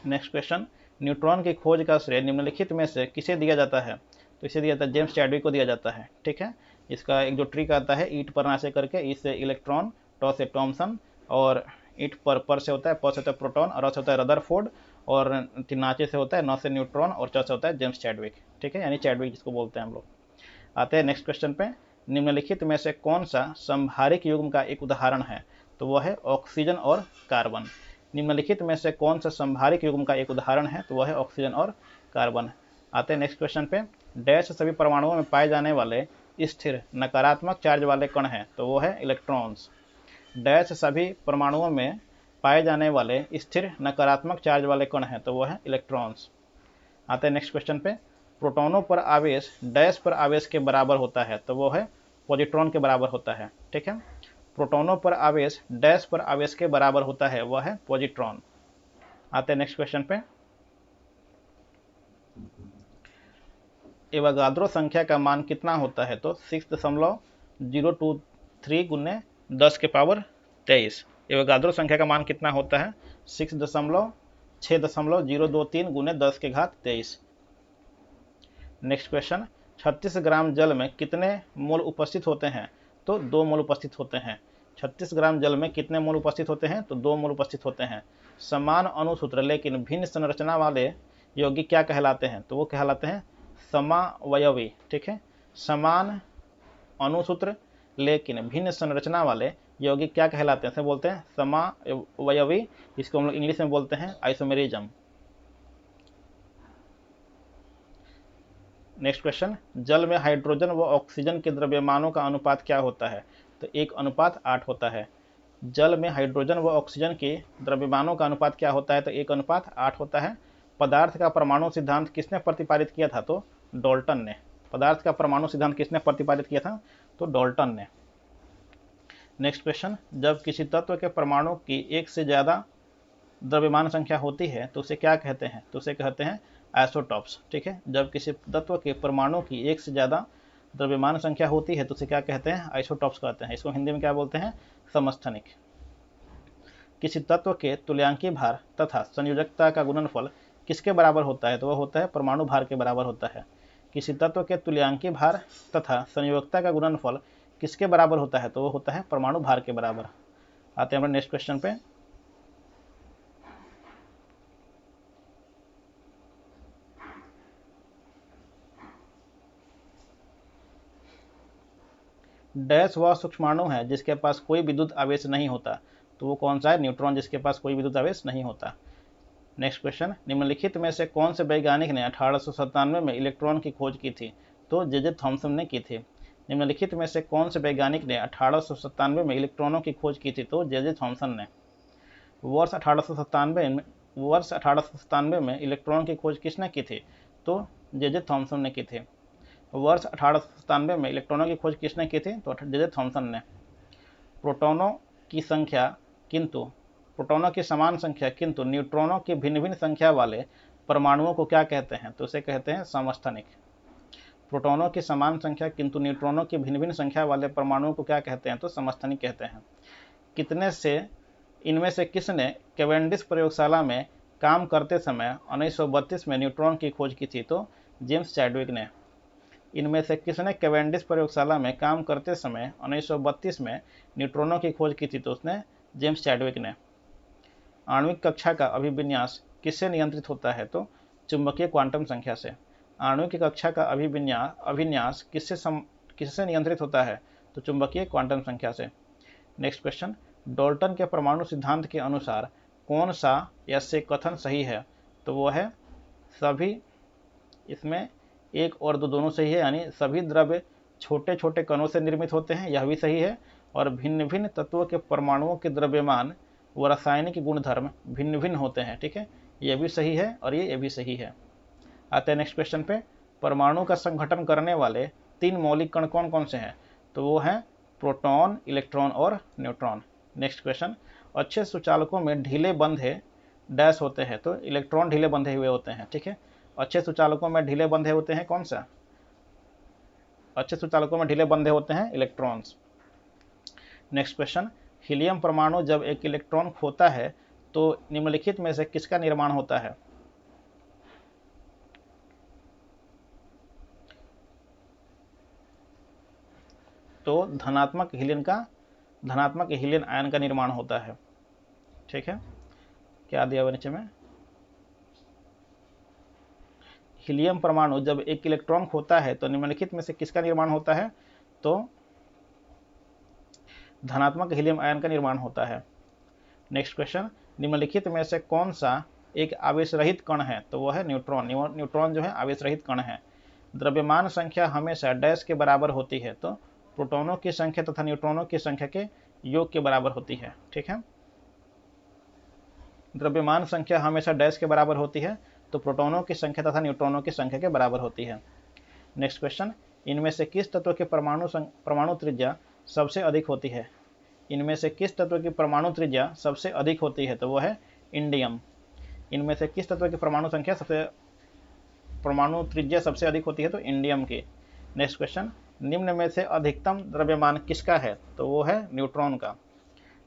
नेक्स्ट क्वेश्चन, न्यूट्रॉन की खोज का श्रेय निम्नलिखित में से किसे दिया जाता है? तो इसे दिया जाता है जेम्स चैडविक को दिया जाता है। ठीक है, इसका एक जो ट्रिक आता है ईट पर ना से करके, इससे इलेक्ट्रॉन, टॉ से थॉमसन, और ईट पर से होता है, प से होता है प्रोटॉन, और से होता है रदरफोर्ड, और नाचे से होता है, नौ से न्यूट्रॉन, और च से होता है जेम्स चैडविक। ठीक है, यानी चैडविक जिसको बोलते हैं हम लोग। आते हैं नेक्स्ट क्वेश्चन पे। निम्नलिखित में से कौन सा संभारिक युग्म का एक उदाहरण है? तो वह है ऑक्सीजन और कार्बन। निम्नलिखित में से कौन सा संभारिक युग्म का एक उदाहरण है? तो वह है ऑक्सीजन और कार्बन। आते हैं नेक्स्ट क्वेश्चन पे। डैश सभी परमाणुओं में पाए जाने वाले स्थिर नकारात्मक चार्ज वाले कण हैं? तो वो है इलेक्ट्रॉन्स। डैश सभी परमाणुओं में पाए जाने वाले स्थिर नकारात्मक चार्ज वाले कण हैं? तो वो है इलेक्ट्रॉन्स। आते हैं नेक्स्ट क्वेश्चन पे। प्रोटॉनों पर आवेश डैश पर आवेश के बराबर होता है? तो वो है पॉजिट्रॉन के बराबर होता है। ठीक है, प्रोटॉनों पर आवेश डैश पर आवेश के बराबर होता है, वह है पॉजिट्रॉन। आते हैं नेक्स्ट क्वेश्चन पे। एवोगाद्रो संख्या का मान कितना होता है? तो 6.023 गुने 10 के पावर 23। एवोगाद्रो संख्या का मान कितना होता है? 6.023 गुने 10 के घात 23। नेक्स्ट क्वेश्चन, 36 ग्राम जल में कितने मोल उपस्थित होते हैं? तो 2 मोल उपस्थित होते हैं। 36 ग्राम जल में कितने मोल उपस्थित होते हैं? तो 2 मोल उपस्थित होते हैं। समान अणुसूत्र लेकिन भिन्न संरचना वाले यौगिक क्या कहलाते हैं? तो वो कहलाते हैं समावयवी। ठीक है, समान अणुसूत्र लेकिन भिन्न संरचना वाले यौगिक क्या कहलाते हैं? इसे बोलते हैं समावयवी। इसको हम लोग इंग्लिश में बोलते हैं आइसोमेरिज्म। नेक्स्ट क्वेश्चन, जल में हाइड्रोजन व ऑक्सीजन के द्रव्यमानों का अनुपात क्या होता है? तो 1:8 होता है। जल में हाइड्रोजन व ऑक्सीजन के द्रव्यमानों का अनुपात क्या होता है? तो 1:8 होता है। पदार्थ का परमाणु सिद्धांत किसने प्रतिपादित किया था? तो डाल्टन ने। पदार्थ का परमाणु सिद्धांत किसने प्रतिपादित किया था? तो डाल्टन ने। नेक्स्ट क्वेश्चन, जब किसी तत्व के परमाणु की एक से ज्यादा द्रव्यमान संख्या होती है तो उसे क्या कहते हैं? तो उसे कहते हैं आइसोटॉप्स। ठीक है, जब किसी तत्व के परमाणु की एक से ज्यादा द्रव्यमान संख्या होती है तो उसे क्या कहते हैं? आइसोटॉप्स कहते हैं। इसको हिंदी में क्या बोलते हैं? समस्थानिक। किसी तत्व के तुल्यांकी भार तथा संयोजकता का गुणनफल किसके बराबर होता है? तो वह होता है परमाणु भार के बराबर होता है। किसी तत्व के तुल्यांकी भार तथा संयोजकता का गुणनफल किसके बराबर होता है? तो वह होता है परमाणु भार के बराबर। आते हैं हमारे नेक्स्ट क्वेश्चन पे। डैश वह सूक्ष्माणु है जिसके पास कोई विद्युत आवेश नहीं होता? तो वो कौन सा है? न्यूट्रॉन, जिसके पास कोई विद्युत आवेश नहीं होता। नेक्स्ट क्वेश्चन, निम्नलिखित में से कौन से वैज्ञानिक ने 1897 में इलेक्ट्रॉन की खोज की थी? तो जे थॉमसन ने की थी। निम्नलिखित में से कौन से वैज्ञानिक ने 1897 में इलेक्ट्रॉनों की खोज की थी? तो जे थॉमसन ने। वर्ष 1897 में इलेक्ट्रॉन की खोज किसने की थी? तो जे थॉमसन ने की थी। वर्ष 1897 में इलेक्ट्रॉनों की खोज किसने की थी? तो जे थॉमसन ने। प्रोटॉनों की समान संख्या किंतु न्यूट्रॉनों की भिन्न भिन्न संख्या वाले परमाणुओं को क्या कहते हैं? तो इसे कहते हैं समस्थानिक। प्रोटॉनों की समान संख्या किंतु न्यूट्रॉनों की भिन्न भिन्न संख्या वाले परमाणुओं को क्या कहते हैं? तो समस्थानिक कहते हैं। इनमें से किसने कैवेंडिश प्रयोगशाला में काम करते समय 1932 में न्यूट्रॉन की खोज की थी? तो जेम्स चैडविक ने। इनमें से किसने कैवेंडिश प्रयोगशाला में काम करते समय 1932 में न्यूट्रॉनों की खोज की थी? तो उसने जेम्स चैडविक ने। आणविक कक्षा का अभिविन्यास किससे नियंत्रित होता है? तो चुंबकीय क्वांटम संख्या से। आणविक कक्षा का अभिविन्यास किससे नियंत्रित होता है? तो चुंबकीय क्वांटम संख्या से। नेक्स्ट क्वेश्चन, डाल्टन के परमाणु सिद्धांत के अनुसार कौन सा ऐसे कथन सही है? तो वो है सभी, इसमें एक और दो दोनों सही है, यानी सभी द्रव्य छोटे छोटे कणों से निर्मित होते हैं, यह भी सही है। और भिन्न भिन्न तत्वों के परमाणुओं के द्रव्यमान व रासायनिक गुणधर्म भिन्न भिन्न होते हैं। ठीक है, ये भी सही है और ये भी सही है। आते हैं नेक्स्ट क्वेश्चन पे। परमाणु का संगठन करने वाले 3 मौलिक कण कौन कौन से हैं? तो वो हैं प्रोटॉन, इलेक्ट्रॉन और न्यूट्रॉन। नेक्स्ट क्वेश्चन, अच्छे सुचालकों में ढीले बंधे डैश होते हैं? तो इलेक्ट्रॉन ढीले बंधे हुए होते हैं। ठीक है, अच्छे सुचालकों में ढीले बंधे होते हैं कौन सा? अच्छे सुचालकों में ढीले बंधे होते हैं इलेक्ट्रॉन्स। नेक्स्ट क्वेश्चन, हीलियम परमाणु जब एक इलेक्ट्रॉन खोता है तो निम्नलिखित में से किसका निर्माण होता है? तो धनात्मक हीलियन आयन का निर्माण होता है। ठीक है, क्या दिया हुआ नीचे में? हीलियम परमाणु जब एक इलेक्ट्रॉन खोता है तो निम्नलिखित में से किसका निर्माण होता है? तो धनात्मक हीलियम आयन का निर्माण होता है। नेक्स्ट क्वेश्चन, निम्नलिखित में से कौन सा एक आवेश रहित कण है? तो वह है न्यूट्रॉन। न्यूट्रॉन जो है आवेश रहित कण है। द्रव्यमान संख्या हमेशा डैश के बराबर होती है? तो प्रोटॉनों की संख्या तथा न्यूट्रॉनों की संख्या के योग के बराबर होती है। ठीक है, द्रव्यमान संख्या हमेशा डैश के बराबर होती है, तो प्रोटॉनों की संख्या तथा न्यूट्रॉनों की संख्या के बराबर होती है। नेक्स्ट क्वेश्चन, इनमें से किस तत्व की परमाणु त्रिज्या सबसे अधिक होती है? इनमें से किस तत्व की परमाणु त्रिज्या सबसे अधिक होती है? तो वो है इंडियम। इनमें से किस तत्व की परमाणु त्रिज्या सबसे अधिक होती है? तो इंडियम की। नेक्स्ट क्वेश्चन, निम्न में से अधिकतम द्रव्यमान किसका है? तो वो है न्यूट्रॉन का।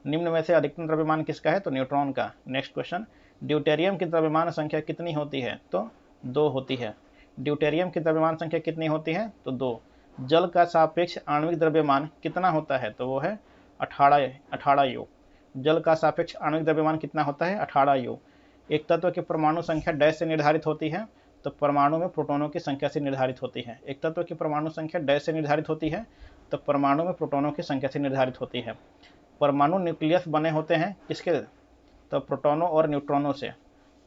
निम्न में से अधिकतम द्रव्यमान किसका है? तो न्यूट्रॉन का। नेक्स्ट क्वेश्चन, ड्यूटेरियम की द्रव्यमान संख्या कितनी होती है? तो 2 होती है। ड्यूटेरियम की द्रव्यमान संख्या कितनी होती है? तो 2। जल का सापेक्ष आणविक द्रव्यमान कितना होता है? तो वो है 18 यू। जल का सापेक्ष आणविक द्रव्यमान कितना होता है? 18 यू। एक तत्व की परमाणु संख्या डैश से निर्धारित होती है? तो परमाणु में प्रोटॉनों की संख्या से निर्धारित होती है। एक तत्व की परमाणु संख्या डैश से निर्धारित होती है? तो परमाणु में प्रोटॉनों की संख्या से निर्धारित होती है। परमाणु न्यूक्लियस बने होते हैं किसके? तो प्रोटॉनों और न्यूट्रॉनों से।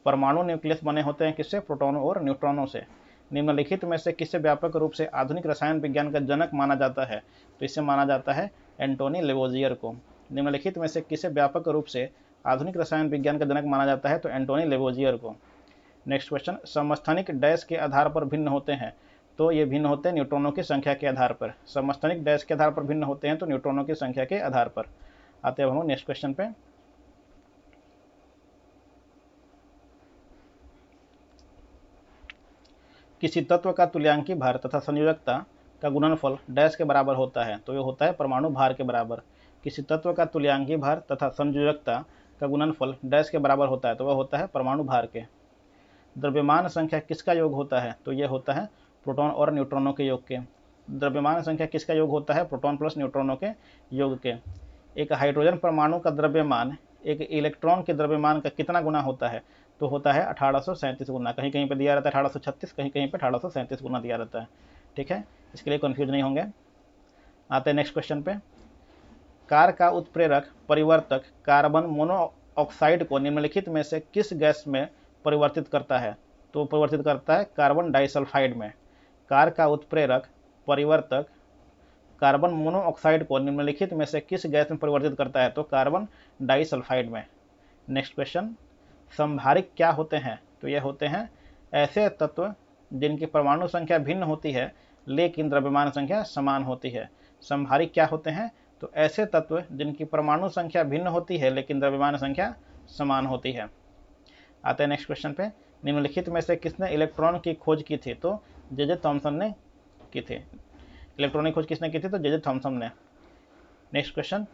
परमाणु न्यूक्लियस बने होते हैं किससे? प्रोटॉनों और न्यूट्रॉनों से। निम्नलिखित में से किसे व्यापक रूप से आधुनिक रसायन विज्ञान का जनक माना जाता है? तो इसे माना जाता है एंटोनी लेवोजियर को। निम्नलिखित में से किसे व्यापक रूप से आधुनिक रसायन विज्ञान का जनक माना जाता है? तो एंटोनी लेवोजियर को। नेक्स्ट क्वेश्चन, समस्थानिक डैश के आधार पर भिन्न होते हैं? तो ये भिन्न होते हैं न्यूट्रॉनों की संख्या के आधार पर। समस्थानिक डैश के आधार पर भिन्न होते हैं तो न्यूट्रॉनों की संख्या के आधार पर। आते हैं हम नेक्स्ट क्वेश्चन पे। किसी तत्व का तुल्यांकी भार तथा संयोजकता का गुणनफल डैश के बराबर होता है? तो ये होता है परमाणु भार के बराबर। किसी तत्व का तुल्यांकी भार तथा संयोजकता का गुणनफल डैश के बराबर होता है? तो वह होता है परमाणु भार के। द्रव्यमान संख्या किसका योग होता है? तो यह होता है प्रोटॉन और न्यूट्रॉनों के योग के। द्रव्यमान संख्या किसका योग होता है? प्रोटॉन प्लस न्यूट्रॉनों के योग के। एक हाइड्रोजन परमाणु का द्रव्यमान एक इलेक्ट्रॉन के द्रव्यमान का कितना गुना होता है? तो होता है 1837 गुना। कहीं कहीं पे दिया रहता है 1836, कहीं कहीं पे 1837 गुना दिया रहता है। ठीक है, इसके लिए कंफ्यूज नहीं होंगे। आते हैं नेक्स्ट क्वेश्चन पे। कार का उत्प्रेरक परिवर्तक कार्बन मोनोऑक्साइड को निम्नलिखित में से किस गैस में परिवर्तित करता है? तो परिवर्तित करता है कार्बन डाइसल्फाइड में। कार का उत्प्रेरक परिवर्तक कार्बन मोनोऑक्साइड को निम्नलिखित में से किस गैस में परिवर्तित करता है? तो कार्बन डाइसल्फाइड में। नेक्स्ट क्वेश्चन, संभारिक क्या होते हैं? तो यह होते हैं ऐसे तत्व जिनकी परमाणु संख्या भिन्न होती है लेकिन द्रव्यमान संख्या समान होती है। संभारिक क्या होते हैं? तो ऐसे तत्व जिनकी परमाणु संख्या भिन्न होती है लेकिन द्रव्यमान संख्या समान होती है। आते हैं नेक्स्ट क्वेश्चन पे, निम्नलिखित में से किसने इलेक्ट्रॉन की खोज की थी? तो जे थॉमसन ने की थी। इलेक्ट्रॉन की खोज किसने की थी? तो जे थॉमसन ने। नेक्स्ट क्वेश्चन,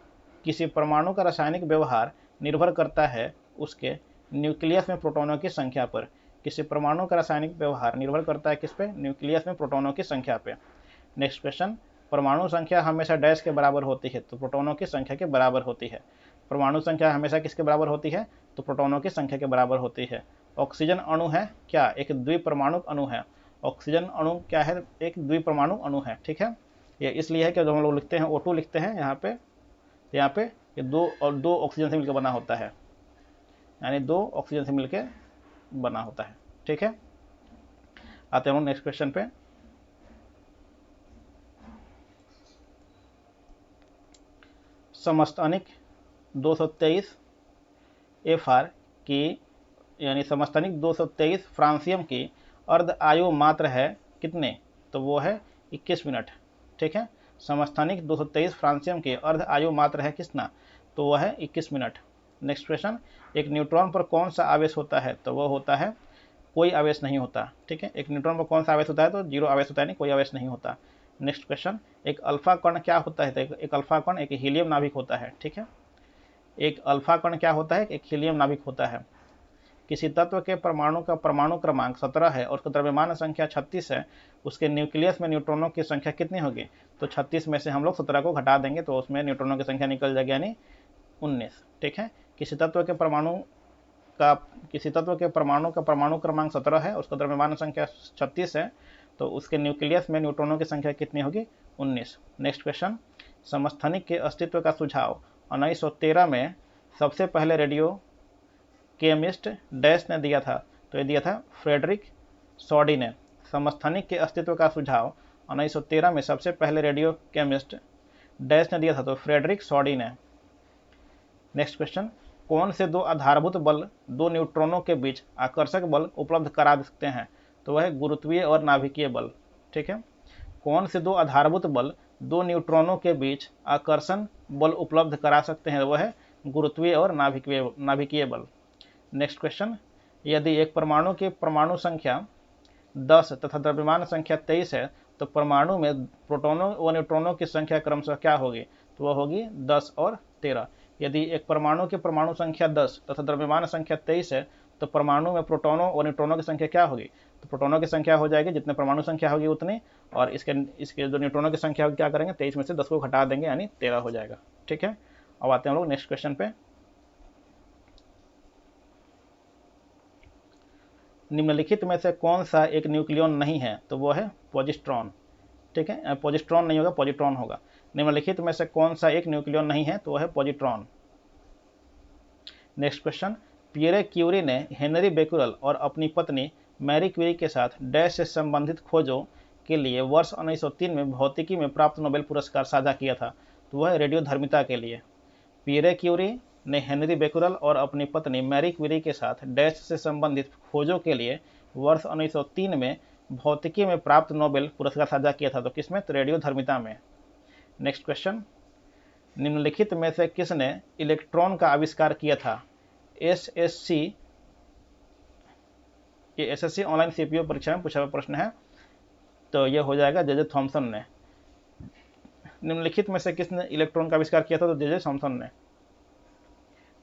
किसी परमाणु का रासायनिक व्यवहार निर्भर करता है उसके न्यूक्लियस में प्रोटॉनों की संख्या पर। किसी परमाणु का रासायनिक व्यवहार निर्भर करता है किस पे? न्यूक्लियस में प्रोटॉनों की संख्या पे। नेक्स्ट क्वेश्चन, परमाणु संख्या हमेशा डैश के बराबर होती है? तो प्रोटॉनों की संख्या के बराबर होती है। परमाणु संख्या हमेशा किसके बराबर होती है? तो प्रोटॉनों की संख्या के बराबर होती है। ऑक्सीजन अणु है क्या? एक द्विपरमाणु अणु है। ऑक्सीजन अणु क्या है? एक द्विपरमाणु अणु है। ठीक है, ये इसलिए है कि जब हम लोग लिखते हैं O2 लिखते हैं यहाँ पे ये दो ऑक्सीजन से मिलकर बना होता है, यानी 2 ऑक्सीजन से मिलकर बना होता है। ठीक है, आते हैं नेक्स्ट क्वेश्चन पे। समस्थानिक 223 FR की यानी समस्थानिक 223 फ्रांसियम की अर्ध आयु मात्र है कितने? तो वो है 21 मिनट। ठीक है, समस्थानिक 223 फ्रांसियम की अर्ध आयु मात्र है कितना? तो वह है 21 मिनट। नेक्स्ट क्वेश्चन, एक न्यूट्रॉन पर कौन सा आवेश होता है? तो वो होता है कोई आवेश नहीं होता। ठीक है, एक न्यूट्रॉन पर कौन सा आवेश होता है? तो 0 आवेश होता है, नहीं कोई आवेश नहीं होता। नेक्स्ट क्वेश्चन, एक अल्फा कण क्या होता है? तो एक अल्फा कण एक हीलियम नाभिक होता है। ठीक है, एक अल्फा कण क्या होता है? एक हीलियम नाभिक होता है। किसी तत्व के परमाणु का परमाणु क्रमांक 17 है और उसका द्रव्यमान संख्या 36 है, उसके न्यूक्लियस में न्यूट्रॉनों की संख्या कितनी होगी? तो 36 में से हम लोग 17 को घटा देंगे तो उसमें न्यूट्रॉनों की संख्या निकल जाएगी, यानी 19। ठीक है, किसी तत्व के परमाणु का परमाणु क्रमांक 17 है, उसका द्रव्यमान संख्या 36 है, तो उसके न्यूक्लियस में न्यूट्रॉनों की संख्या कितनी होगी? 19। नेक्स्ट क्वेश्चन, समस्थानिक के अस्तित्व का सुझाव 1913 में सबसे पहले रेडियो केमिस्ट डैश ने दिया था? तो ये दिया था फ्रेडरिक सॉडी ने। समस्थानिक के अस्तित्व का सुझाव 1913 में सबसे पहले रेडियो केमिस्ट डैश ने दिया था? तो फ्रेडरिक सॉडी ने। नेक्स्ट क्वेश्चन, कौन से 2 आधारभूत बल 2 न्यूट्रॉनों के बीच आकर्षक बल उपलब्ध करा सकते हैं? तो वह है गुरुत्वीय और नाभिकीय बल। ठीक है, कौन से 2 आधारभूत बल 2 न्यूट्रॉनों के बीच आकर्षण बल उपलब्ध करा सकते हैं? वह है गुरुत्वीय और नाभिकीय बल। नेक्स्ट क्वेश्चन, यदि एक परमाणु की परमाणु संख्या 10 तथा द्रव्यमान संख्या 23 है तो परमाणु में प्रोटॉनों व न्यूट्रॉनों की संख्या क्रमशः क्या होगी? तो वह होगी 10 और 13। यदि एक परमाणु की परमाणु संख्या 10 तथा द्रव्यमान संख्या 23 है तो परमाणु में प्रोटॉनों और न्यूट्रॉनों की संख्या क्या होगी? तो प्रोटॉनों की संख्या हो जाएगी जितने परमाणु संख्या होगी उतनी, और इसके जो न्यूट्रॉनों की संख्या होगी क्या करेंगे? 23 में से 10 को घटा देंगे, यानी 13 हो जाएगा। ठीक है, अब आते हैं हम लोग नेक्स्ट क्वेश्चन पे। निम्नलिखित में से कौन सा एक न्यूक्लियन नहीं है? तो वो है पॉजिट्रॉन। ठीक है, पॉजिट्रॉन नहीं होगा, पॉजिट्रॉन होगा। निम्नलिखित में से कौन सा एक न्यूक्लियन नहीं है? तो वह है positron. Next question, Pierre Curie ने हेनरी बेकुरल और अपनी पत्नी मैरी क्यूरी के साथ डैश से संबंधित खोजों के लिए वर्ष 1903 में भौतिकी में प्राप्त नोबेल पुरस्कार साझा किया था? तो वह रेडियोधर्मिता के लिए। पियरे क्यूरी ने हेनरी बेकुरल और अपनी पत्नी मैरी क्यूरी के साथ डैश से संबंधित खोजों के लिए वर्ष 1903 में भौतिकी में प्राप्त नोबेल पुरस्कार साझा किया था? तो किसमें? तो रेडियोधर्मिता में। नेक्स्ट क्वेश्चन, निम्नलिखित में से किसने इलेक्ट्रॉन का आविष्कार किया था? एसएससी ऑनलाइन सीपीओ परीक्षा में पूछा हुआ प्रश्न है, तो यह हो जाएगा जे थॉमसन ने। निम्नलिखित में से किसने इलेक्ट्रॉन का आविष्कार किया था? तो जे थॉमसन ने।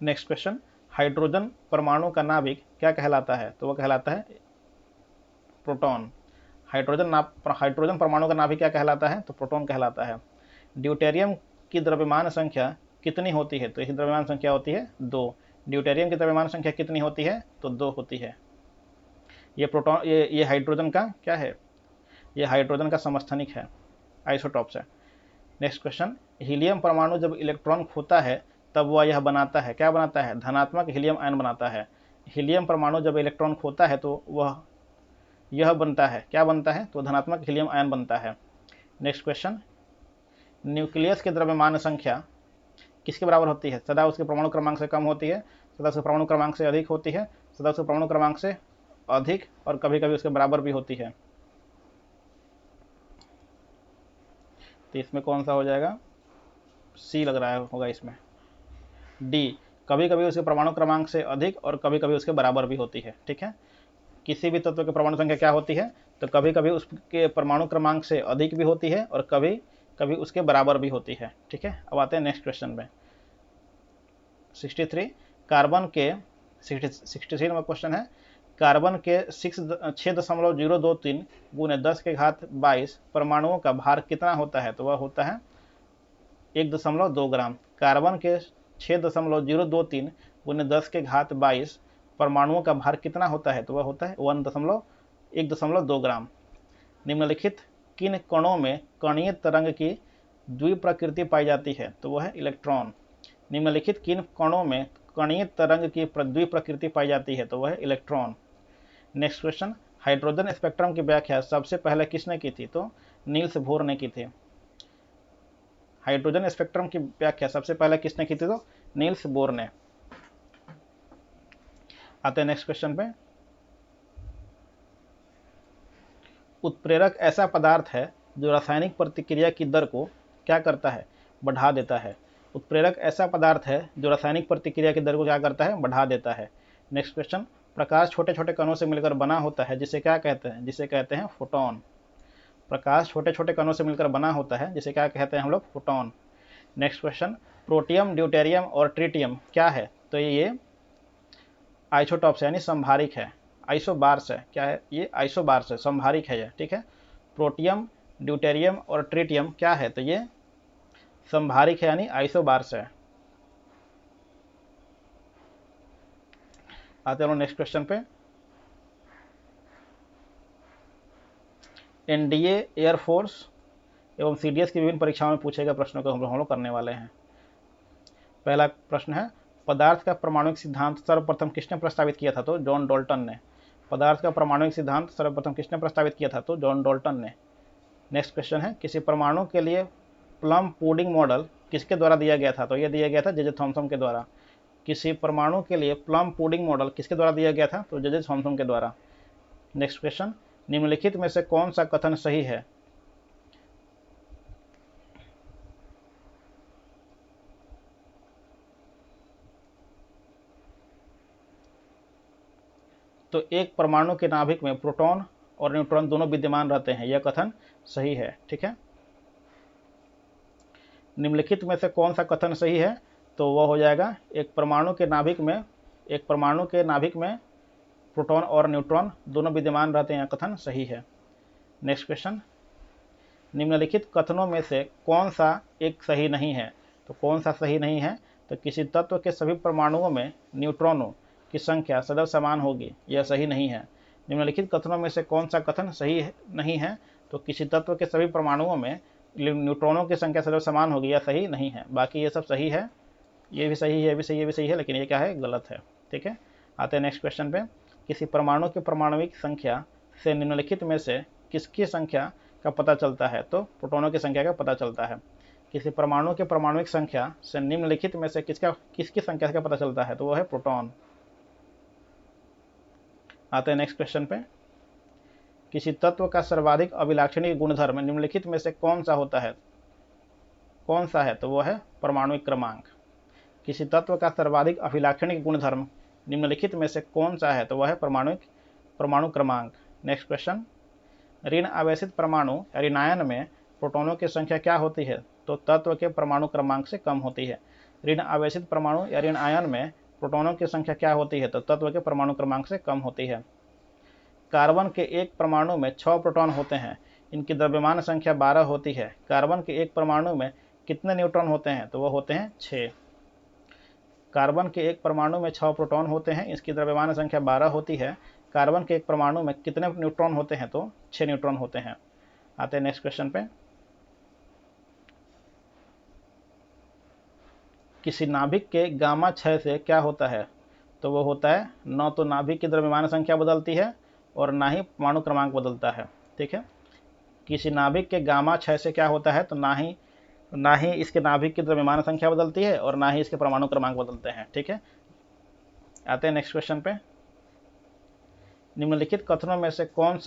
नेक्स्ट क्वेश्चन, हाइड्रोजन परमाणु का नाभिक क्या कहलाता है? तो वह कहलाता है प्रोटॉन। हाइड्रोजन परमाणु का नाभिक क्या कहलाता है? तो प्रोटॉन कहलाता है। ड्यूटेरियम की द्रव्यमान संख्या कितनी होती है? तो इसकी द्रव्यमान संख्या होती है 2। ड्यूटेरियम की द्रव्यमान संख्या कितनी होती है? तो 2 होती है। ये हाइड्रोजन का क्या है? ये हाइड्रोजन का समस्थानिक है, आइसोटॉप्स है। नेक्स्ट क्वेश्चन, हीलियम परमाणु जब इलेक्ट्रॉन खोता है तब वह यह बनाता है, क्या बनाता है? धनात्मक हीलियम आयन बनाता है। हीलियम परमाणु जब इलेक्ट्रॉन खोता है तो वह यह बनता है, क्या बनता है, तो धनात्मक हीलियम आयन बनता है। नेक्स्ट क्वेश्चन, न्यूक्लियस की द्रव्यमान संख्या किसके बराबर होती है? सदा उसके परमाणु क्रमांक से कम होती है, सदा उसके परमाणु क्रमांक से अधिक होती है, सदा उसके परमाणु क्रमांक से अधिक और कभी कभी उसके बराबर भी होती है। तो इसमें कौन सा हो जाएगा? सी लग रहा है होगा इसमें। डी, कभी कभी उसके परमाणु क्रमांक से अधिक और कभी कभी उसके बराबर भी होती है। ठीक है, किसी भी तत्व की परमाणु संख्या क्या होती है? तो कभी कभी उसके परमाणु क्रमांक से अधिक भी होती है और कभी कभी उसके बराबर भी होती है। ठीक है, अब आते हैं नेक्स्ट क्वेश्चन में। 63 कार्बन के 63 नंबर क्वेश्चन है, कार्बन के 6.023 गुने 10 के घात 22 परमाणुओं का भार कितना होता है? तो वह होता है 1.2 ग्राम। कार्बन के 6.023 गुने 10 के घात 22 परमाणुओं का भार कितना होता है? तो वह होता है 1.2 ग्राम। निम्नलिखित किन कणों में कणीय तरंग की द्विप्रकृति पाई जाती है? तो वह है इलेक्ट्रॉन। निम्नलिखित किन कणों में कणीय तरंग की द्विप्रकृति पाई जाती है? तो वह है electron. Next question, hydrogen spectrum की व्याख्या सबसे पहले किसने की थी? तो नील्स बोर ने की थी। हाइड्रोजन स्पेक्ट्रम की व्याख्या सबसे पहले किसने की थी? तो नील्स बोर ने। आते हैं नेक्स्ट क्वेश्चन पे। उत्प्रेरक ऐसा पदार्थ है जो रासायनिक प्रतिक्रिया की दर को क्या करता है? बढ़ा देता है। उत्प्रेरक ऐसा पदार्थ है जो रासायनिक प्रतिक्रिया की दर को क्या करता है? बढ़ा देता है। नेक्स्ट क्वेश्चन, प्रकाश छोटे छोटे कणों से मिलकर बना होता है, जिसे क्या कहते हैं? जिसे कहते हैं फोटोन। प्रकाश छोटे छोटे कणों से मिलकर बना होता है, जिसे क्या कहते हैं हम लोग? Photon. Next question, protium, deuterium और ट्रिटियम क्या है? तो ये आइसोटॉप्स यानी संभारिक है। आइसोबार्स है, क्या है ये? आइसोबार्स है, संभारिक है ये। ठीक है, प्रोटियम, ड्यूटेरियम और ट्रिटियम क्या है? तो ये संभारिक है यानी आइसोबार्स है। आते हैं नेक्स्ट क्वेश्चन पे। एनडीए, एयरफोर्स एवं सीडीएस की विभिन्न परीक्षाओं में पूछे गए प्रश्नों को हम लोग करने वाले हैं। पहला प्रश्न है, पदार्थ का परमाणुिक सिद्धांत सर्वप्रथम किसने प्रस्तावित किया था? तो जॉन डाल्टन ने। पदार्थ का परमाणुिक सिद्धांत सर्वप्रथम किसने प्रस्तावित किया था? तो जॉन डाल्टन ने। नेक्स्ट क्वेश्चन है, किसी परमाणु के लिए प्लम पुडिंग मॉडल किसके द्वारा दिया गया था? तो यह दिया गया था जे जे थॉमसन के द्वारा। किसी परमाणु के लिए प्लम पुडिंग मॉडल किसके द्वारा दिया गया था? तो जे जे थॉमसन के द्वारा। नेक्स्ट क्वेश्चन, निम्नलिखित में से कौन सा कथन सही है? तो एक परमाणु के नाभिक में प्रोटॉन और न्यूट्रॉन दोनों विद्यमान रहते हैं, यह कथन सही है। ठीक है, निम्नलिखित में से कौन सा कथन सही है? तो वह हो जाएगा एक परमाणु के नाभिक में प्रोटॉन और न्यूट्रॉन दोनों विद्यमान रहते हैं, कथन सही है। नेक्स्ट क्वेश्चन, निम्नलिखित कथनों में से कौन सा एक सही नहीं है? तो कौन सा सही नहीं है? तो किसी तत्व के सभी परमाणुओं में न्यूट्रॉनों की संख्या सदैव समान होगी, यह सही नहीं है। निम्नलिखित कथनों में से कौन सा कथन सही नहीं है? तो किसी तत्व के सभी परमाणुओं में न्यूट्रॉनों की संख्या सदैव समान होगी, यह सही नहीं है। बाकी ये सब सही है, ये भी सही है, ये भी सही है, ये भी सही है, लेकिन ये क्या है? गलत है। ठीक है, आते हैं नेक्स्ट क्वेश्चन पे। किसी परमाणु की परमाणुिक संख्या से निम्नलिखित में से किसकी संख्या का पता चलता है? तो प्रोटॉनों की संख्या का पता चलता है। किसी परमाणु के परमाणुिक संख्या से निम्नलिखित में से किसकी संख्या का पता चलता है? तो वह है प्रोटॉन। आते हैं नेक्स्ट क्वेश्चन पे। किसी तत्व का सर्वाधिक अभिलाक्षणिक गुणधर्म निम्नलिखित में से कौन सा होता है? कौन सा है? तो वह है परमाणुिक क्रमांक। किसी तत्व का सर्वाधिक अभिलाक्षणिक गुणधर्म निम्नलिखित में से कौन सा है? तो वह है परमाणु क्रमांक। नेक्स्ट क्वेश्चन, ऋण आवेशित परमाणु या ऋणायन में प्रोटॉनों की संख्या क्या होती है? तो तत्व के परमाणु क्रमांक से कम होती है। ऋण आवेशित परमाणु या ऋण आयन में प्रोटॉनों की संख्या क्या होती है? तो तत्व के परमाणु क्रमांक से कम होती है। कार्बन के एक परमाणु में 6 प्रोटॉन होते हैं, इनकी द्रव्यमान संख्या 12 होती है। कार्बन के एक परमाणु में कितने न्यूट्रॉन होते हैं? तो वह होते हैं 6। कार्बन के एक परमाणु में 6 प्रोटॉन होते हैं, इसकी द्रव्यमान संख्या 12 होती है। कार्बन के एक परमाणु में कितने न्यूट्रॉन होते हैं? तो 6 न्यूट्रॉन होते हैं। आते हैं नेक्स्ट क्वेश्चन पे। किसी नाभिक के गामा क्षय से क्या होता है? तो वो होता है न तो नाभिक की द्रव्यमान संख्या बदलती है और ना ही परमाणु क्रमांक बदलता है। ठीक है, किसी नाभिक के गामा 6 से क्या होता है, तो ना ही इसके नाभिक की द्रव्यमान संख्या बदलती है और ना ही इसके परमाणु क्रमांक बदलते हैं। ठीक है, आते हैं नेक्स्ट क्वेश्चन पे। निम्नलिखित कथनों में से कौन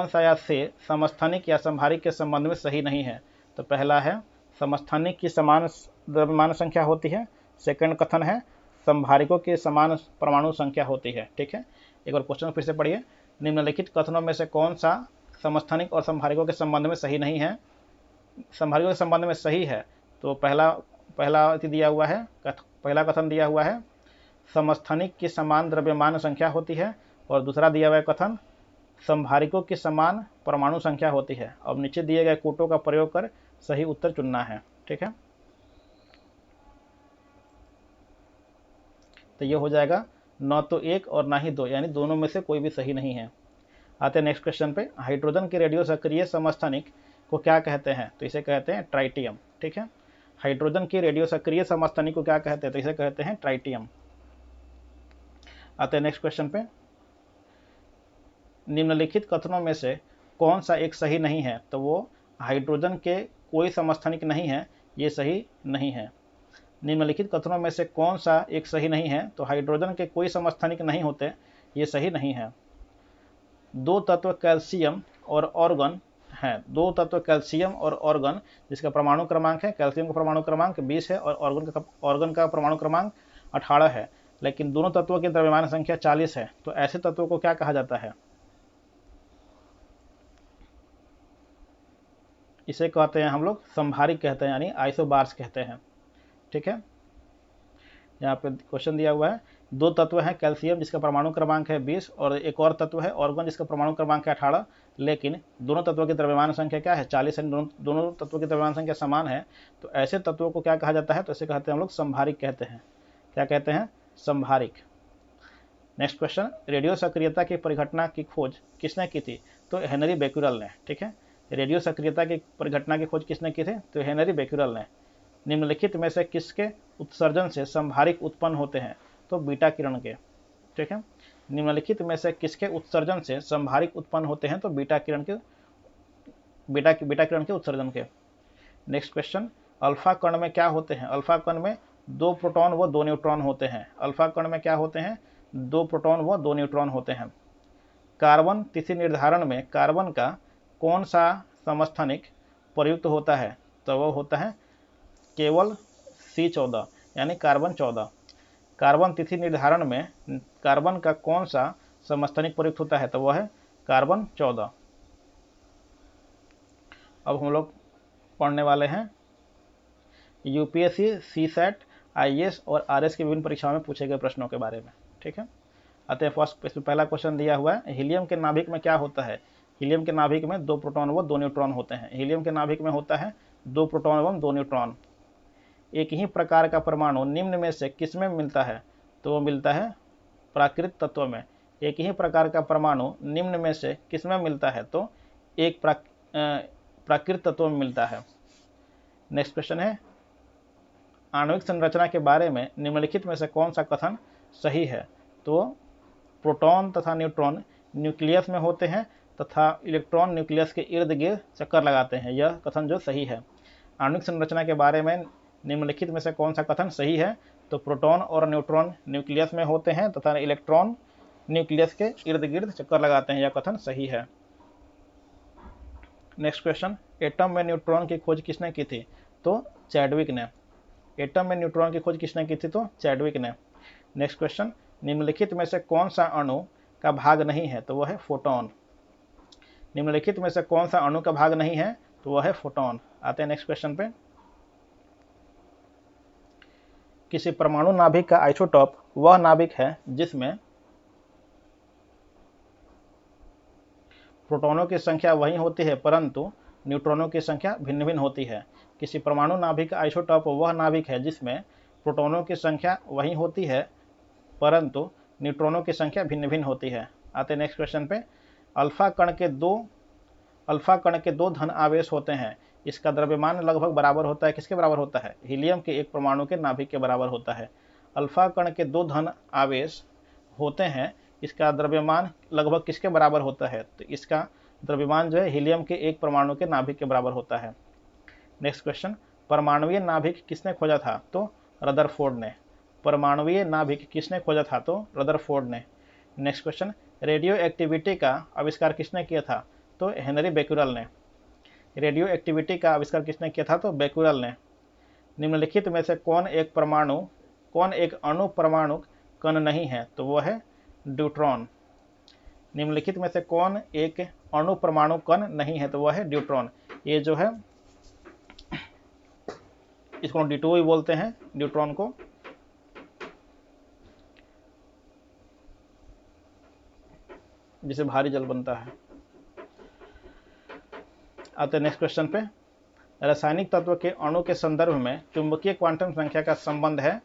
सा या से समस्थानिक या संभारिक के संबंध में सही नहीं है। तो पहला है समस्थानिक की समान द्रव्यमान संख्या होती है। सेकंड कथन है संभारिकों की समान परमाणु संख्या होती है। ठीक है, एक बार क्वेश्चन फिर से पढ़िए। निम्नलिखित कथनों में से कौन सा समस्थानिक और संभारिकों के संबंध में सही नहीं है। संभारिकों के संबंध में सही है तो पहला दिया हुआ है, पहला कथन दिया हुआ है समस्थानिक की समान द्रव्यमान संख्या होती है, और दूसरा दिया हुआ है कथन संभारिकों की समान परमाणु संख्या होती है। अब नीचे दिए गए कूटों का प्रयोग कर सही उत्तर चुनना है। ठीक है, तो ये हो जाएगा न तो एक और ना ही दो, यानी दोनों में से कोई भी सही नहीं है। आते हैं नेक्स्ट क्वेश्चन पे। हाइड्रोजन के रेडियो सक्रिय समस्थानिक को क्या कहते हैं, तो इसे कहते हैं ट्राइटियम। ठीक है, हाइड्रोजन की रेडियो सक्रिय समस्थानिक को क्या कहते हैं, तो इसे कहते हैं ट्राइटियम। आते हैं नेक्स्ट क्वेश्चन पे। निम्नलिखित कथनों में से कौन सा एक सही नहीं है, तो वो हाइड्रोजन के कोई समस्थानिक नहीं है, ये सही नहीं है। निम्नलिखित कथनों में से कौन सा एक सही नहीं है, तो हाइड्रोजन के कोई समस्थानिक नहीं होते, ये सही नहीं है। दो तत्व कैल्शियम और ऑर्गन हैं, दो तत्व कैल्शियम और ऑर्गन जिसका परमाणु क्रमांक है, कैल्शियम का परमाणु क्रमांक 20 है और ऑर्गन का परमाणु क्रमांक 18 है, लेकिन दोनों तत्वों की द्रव्यमान संख्या 40 है। तो ऐसे तत्वों को क्या कहा जाता है, इसे कहते हैं हम लोग संभारिक कहते हैं, यानी आइसोबार्स कहते हैं। ठीक है, यहाँ पे क्वेश्चन दिया हुआ है दो तत्व हैं कैल्शियम जिसका परमाणु क्रमांक है 20 और एक और तत्व है ऑर्गन जिसका परमाणु क्रमांक है 18, लेकिन दोनों तत्वों की द्रव्यमान संख्या क्या है, 40 है। दोनों तत्वों की द्रव्यमान संख्या समान है, तो ऐसे तत्वों को क्या कहा जाता है, तो इसे कहते हैं हम लोग संभारिक कहते हैं। क्या कहते हैं, संभारिक। नेक्स्ट क्वेश्चन, रेडियो सक्रियता की परिघटना की खोज किसने की थी, तो हेनरी बेक्यूरेल ने। ठीक है, रेडियो सक्रियता की परिघटना की खोज किसने की थी, तो हेनरी बेक्यूरेल ने। निम्नलिखित में से किसके उत्सर्जन से संभारिक उत्पन्न होते हैं, तो बीटा किरण के। ठीक है, निम्नलिखित में से किसके उत्सर्जन से संभारिक उत्पन्न होते हैं, तो बीटा किरण के उत्सर्जन के। नेक्स्ट क्वेश्चन, अल्फा कण में क्या होते हैं, अल्फा कण में 2 प्रोटॉन व 2 न्यूट्रॉन होते हैं। अल्फा कण में क्या होते हैं, 2 प्रोटॉन व 2 न्यूट्रॉन होते हैं। कार्बन तिथि निर्धारण में कार्बन का कौन सा समस्थानिक प्रयुक्त होता है, तो वह होता है केवल C14 यानी कार्बन 14। कार्बन तिथि निर्धारण में कार्बन का कौन सा समस्थानिक प्रयुक्त होता है, तो वह है कार्बन 14। अब हम लोग पढ़ने वाले हैं यूपीएससी, सीसैट, आईएएस और आरएस की विभिन्न परीक्षाओं में पूछे गए प्रश्नों के बारे में। ठीक है, अतः फर्स्ट इसमें पहला क्वेश्चन दिया हुआ है, हीलियम के नाभिक में क्या होता है। हीलियम के नाभिक में 2 प्रोटॉन व 2 न्यूट्रॉन होते हैं। हीलियम के नाभिक में होता है 2 प्रोटॉन एवं 2 न्यूट्रॉन। एक ही प्रकार का परमाणु निम्न में से किस में मिलता है, तो वो मिलता है प्राकृत तत्व में। एक ही प्रकार का परमाणु निम्न में से किस में मिलता है, तो एक प्राकृत तत्व में मिलता है। नेक्स्ट क्वेश्चन है, आणविक संरचना के बारे में निम्नलिखित में से कौन सा कथन सही है, तो प्रोटॉन तथा न्यूट्रॉन न्यूक्लियस में होते हैं तथा इलेक्ट्रॉन न्यूक्लियस के इर्द गिर्द चक्कर लगाते हैं, यह कथन जो सही है। आणविक संरचना के बारे में निम्नलिखित में से कौन सा कथन सही है, तो प्रोटॉन और न्यूट्रॉन न्यूक्लियस में होते हैं तथा इलेक्ट्रॉन न्यूक्लियस के इर्द गिर्द चक्कर लगाते हैं, यह कथन सही है। नेक्स्ट क्वेश्चन, एटम में न्यूट्रॉन की खोज किसने की थी, तो चैडविक ने। एटम में न्यूट्रॉन की खोज किसने की थी, तो चैडविक ने। नेक्स्ट क्वेश्चन, निम्नलिखित में से कौन सा अणु का भाग नहीं है, तो वह है फोटोन। निम्नलिखित में से कौन सा अणु का भाग नहीं है, तो वह है फोटोन। आते हैं नेक्स्ट क्वेश्चन पे। किसी परमाणु नाभिक का आइसोटॉप वह नाभिक है जिसमें प्रोटॉनों की संख्या वही होती है परंतु न्यूट्रॉनों की संख्या भिन्न भिन्न होती है। किसी परमाणु नाभिक का आइसोटॉप वह नाभिक है जिसमें प्रोटॉनों की संख्या वही होती है परंतु न्यूट्रॉनों की संख्या भिन्न भिन्न होती है। आते नेक्स्ट क्वेश्चन पे। अल्फा कण के दो धन आवेश होते हैं, इसका द्रव्यमान लगभग बराबर होता है, किसके बराबर होता है, हीलियम के एक परमाणु के नाभिक के बराबर होता है। अल्फा कण के 2 धन आवेश होते हैं, इसका द्रव्यमान लगभग किसके बराबर होता है? तो इसका द्रव्यमान जो है हीलियम के 1 परमाणु के नाभिक के बराबर होता है। नेक्स्ट क्वेश्चन, परमाणुवीय नाभिक किसने खोजा था? तो रदरफोर्ड ने। परमाणुवीय नाभिक किसने खोजा था? तो रदरफोर्ड ने। नेक्स्ट क्वेश्चन, रेडियो एक्टिविटी का आविष्कार किसने किया था? तो हेनरी बेक्यूरेल ने। रेडियो एक्टिविटी का आविष्कार किसने किया था? तो बेक्यूरेल ने। निम्नलिखित में से कौन एक अणु परमाणु कण नहीं है? तो वो है ड्यूट्रॉन। निम्नलिखित में से कौन एक अणु परमाणु कण नहीं है? तो वह है ड्यूट्रॉन। ये जो है इसको D2 भी बोलते हैं, ड्यूट्रॉन को। जिसे भारी जल बनता है। आते नेक्स्ट क्वेश्चन पे। रासायनिक तत्व के अणु के संदर्भ में चुंबकीय क्वांटम संख्या का संबंध है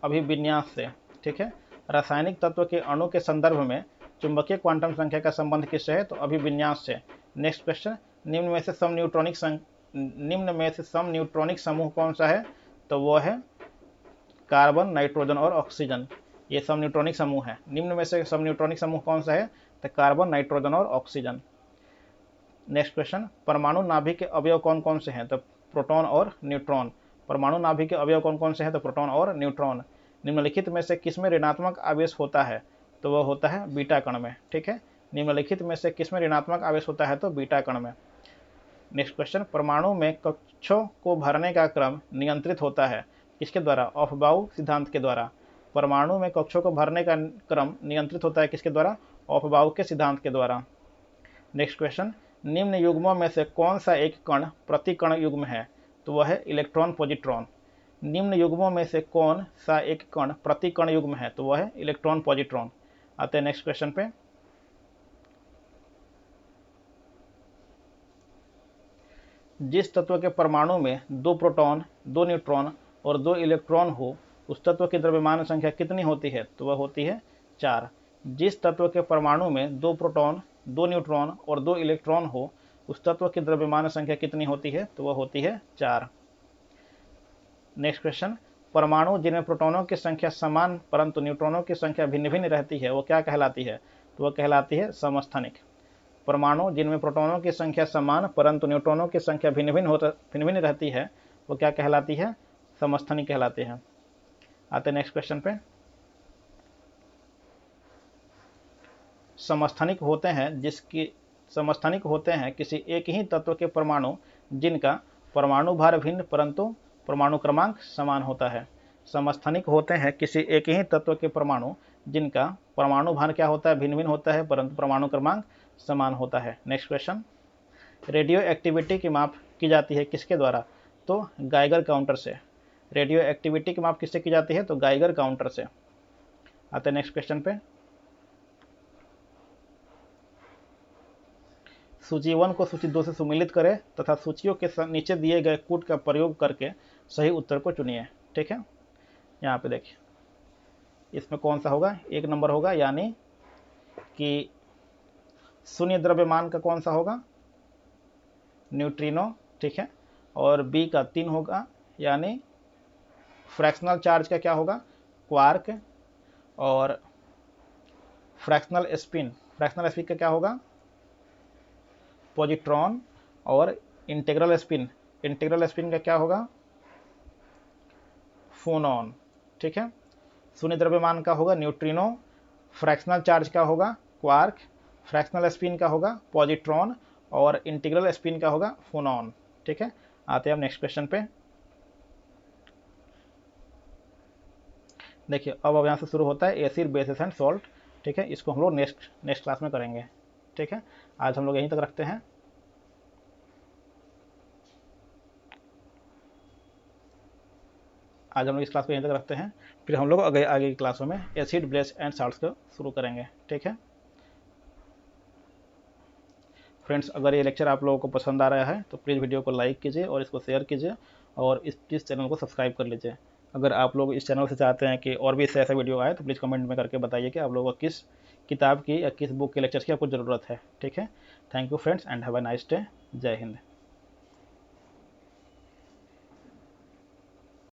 अभिविन्यास से। ठीक है, रासायनिक तत्व के अणु के संदर्भ में चुंबकीय क्वांटम संख्या का संबंध किससे है? तो अभिविन्यास से। नेक्स्ट क्वेश्चन, निम्न में से सम न्यूट्रॉनिक समूह कौन सा है? तो वो है कार्बन, नाइट्रोजन और ऑक्सीजन। ये सम न्यूट्रॉनिक समूह है। निम्न में से सम न्यूट्रॉनिक समूह कौन सा है? तो कार्बन, नाइट्रोजन और ऑक्सीजन। नेक्स्ट क्वेश्चन, परमाणु नाभिक के अवयव कौन कौन से हैं? तो प्रोटॉन और न्यूट्रॉन। परमाणु नाभिक के अवयव कौन कौन से हैं? तो प्रोटॉन और न्यूट्रॉन। निम्नलिखित में से किसमें ऋणात्मक आवेश होता है? तो वह होता है बीटा कण में। ठीक है, निम्नलिखित में से किसमें ऋणात्मक आवेश होता है? तो बीटा कण में। नेक्स्ट क्वेश्चन, परमाणु में कक्षों को भरने का क्रम नियंत्रित होता है किसके द्वारा? ऑफबाउ सिद्धांत के द्वारा। परमाणु में कक्षों को भरने का क्रम नियंत्रित होता है किसके द्वारा? ऑफबाउ के सिद्धांत के द्वारा। नेक्स्ट क्वेश्चन, निम्न युग्मों में से कौन सा एक कण प्रतिकण युग्म है? तो वह है इलेक्ट्रॉन पॉजिट्रॉन। निम्न युग्मों में से कौन सा एक कण प्रतिकण युग्म है? तो वह है इलेक्ट्रॉन पॉजिट्रॉन। आते हैं नेक्स्ट क्वेश्चन पे। जिस तत्व के परमाणु में 2 प्रोटॉन, 2 न्यूट्रॉन और 2 इलेक्ट्रॉन हो, उस तत्व की द्रव्यमान संख्या कितनी होती है? तो वह होती है 4। जिस तत्व के परमाणु में 2 प्रोटॉन, 2 न्यूट्रॉन और 2 इलेक्ट्रॉन हो, उस तत्व की द्रव्यमान संख्या कितनी होती है? तो वह होती है 4। नेक्स्ट क्वेश्चन, परमाणु जिनमें प्रोटॉनों की संख्या समान परंतु न्यूट्रॉनों की संख्या भिन्न भिन्न रहती है, वो क्या कहलाती है? तो वह कहलाती है समस्थानिक। परमाणु जिनमें प्रोटॉनों की संख्या समान परंतु न्यूट्रॉनों की संख्या भिन्न भिन्न रहती है, वो क्या कहलाती है? समस्थानिक कहलाते हैं। आते नेक्स्ट क्वेश्चन पे। समस्थानिक होते हैं किसी एक ही तत्व के परमाणु जिनका परमाणु भार भिन्न परंतु परमाणु क्रमांक समान होता है। समस्थानिक होते हैं किसी एक ही तत्व के परमाणु जिनका परमाणु भार क्या होता है? भिन्न भिन्न होता है परंतु परमाणु क्रमांक समान होता है। नेक्स्ट क्वेश्चन, रेडियो एक्टिविटी की माप की जाती है किसके द्वारा? तो गाइगर काउंटर से। रेडियो एक्टिविटी की माप किससे की जाती है? तो गाइगर काउंटर से। आते हैं नेक्स्ट क्वेश्चन पे। सूची 1 को सूची 2 से सुमेलित करें तथा सूचियों के नीचे दिए गए कूट का प्रयोग करके सही उत्तर को चुनिए। ठीक है, यहाँ पे देखिए, इसमें कौन सा होगा? 1 नंबर होगा, यानी कि शून्य द्रव्यमान का कौन सा होगा? न्यूट्रिनो। ठीक है, और बी का 3 होगा, यानी फ्रैक्शनल चार्ज का क्या होगा? क्वार्क। और फ्रैक्शनल स्पिन का क्या होगा? पॉजिट्रॉन। और इंटीग्रल स्पिन का क्या होगा? फोनॉन। ठीक है, शून्य द्रव्यमान का होगा न्यूट्रिनो, फ्रैक्शनल चार्ज का होगा क्वार्क, फ्रैक्शनल स्पिन का होगा पॉजिट्रॉन और इंटीग्रल स्पिन का होगा फोनॉन। ठीक है, आते हैं हम नेक्स्ट क्वेश्चन पे। देखिए, अब यहाँ से शुरू होता है एसिड, बेसिस एंड सॉल्ट। ठीक है, इसको हम लोग नेक्स्ट क्लास में करेंगे। ठीक है, आज हम लोग यहीं तक रखते हैं। आज हम लोग इस क्लास को यहीं तक रखते हैं, फिर हम लोग आगे की क्लासों में एसिड, बेस एंड सॉल्ट्स को शुरू करेंगे। ठीक है फ्रेंड्स, अगर ये लेक्चर आप लोगों को पसंद आ रहा है तो प्लीज़ वीडियो को लाइक कीजिए और इसको शेयर कीजिए और इस चैनल को सब्सक्राइब कर लीजिए। अगर आप लोग इस चैनल से चाहते हैं कि और भी इससे ऐसा वीडियो आए तो प्लीज़ कमेंट में करके बताइए कि आप लोगों को किस किताब की या किस बुक के लेक्चर की आपको ज़रूरत है। ठीक है, thank you friends and have a nice day. जय हिंद।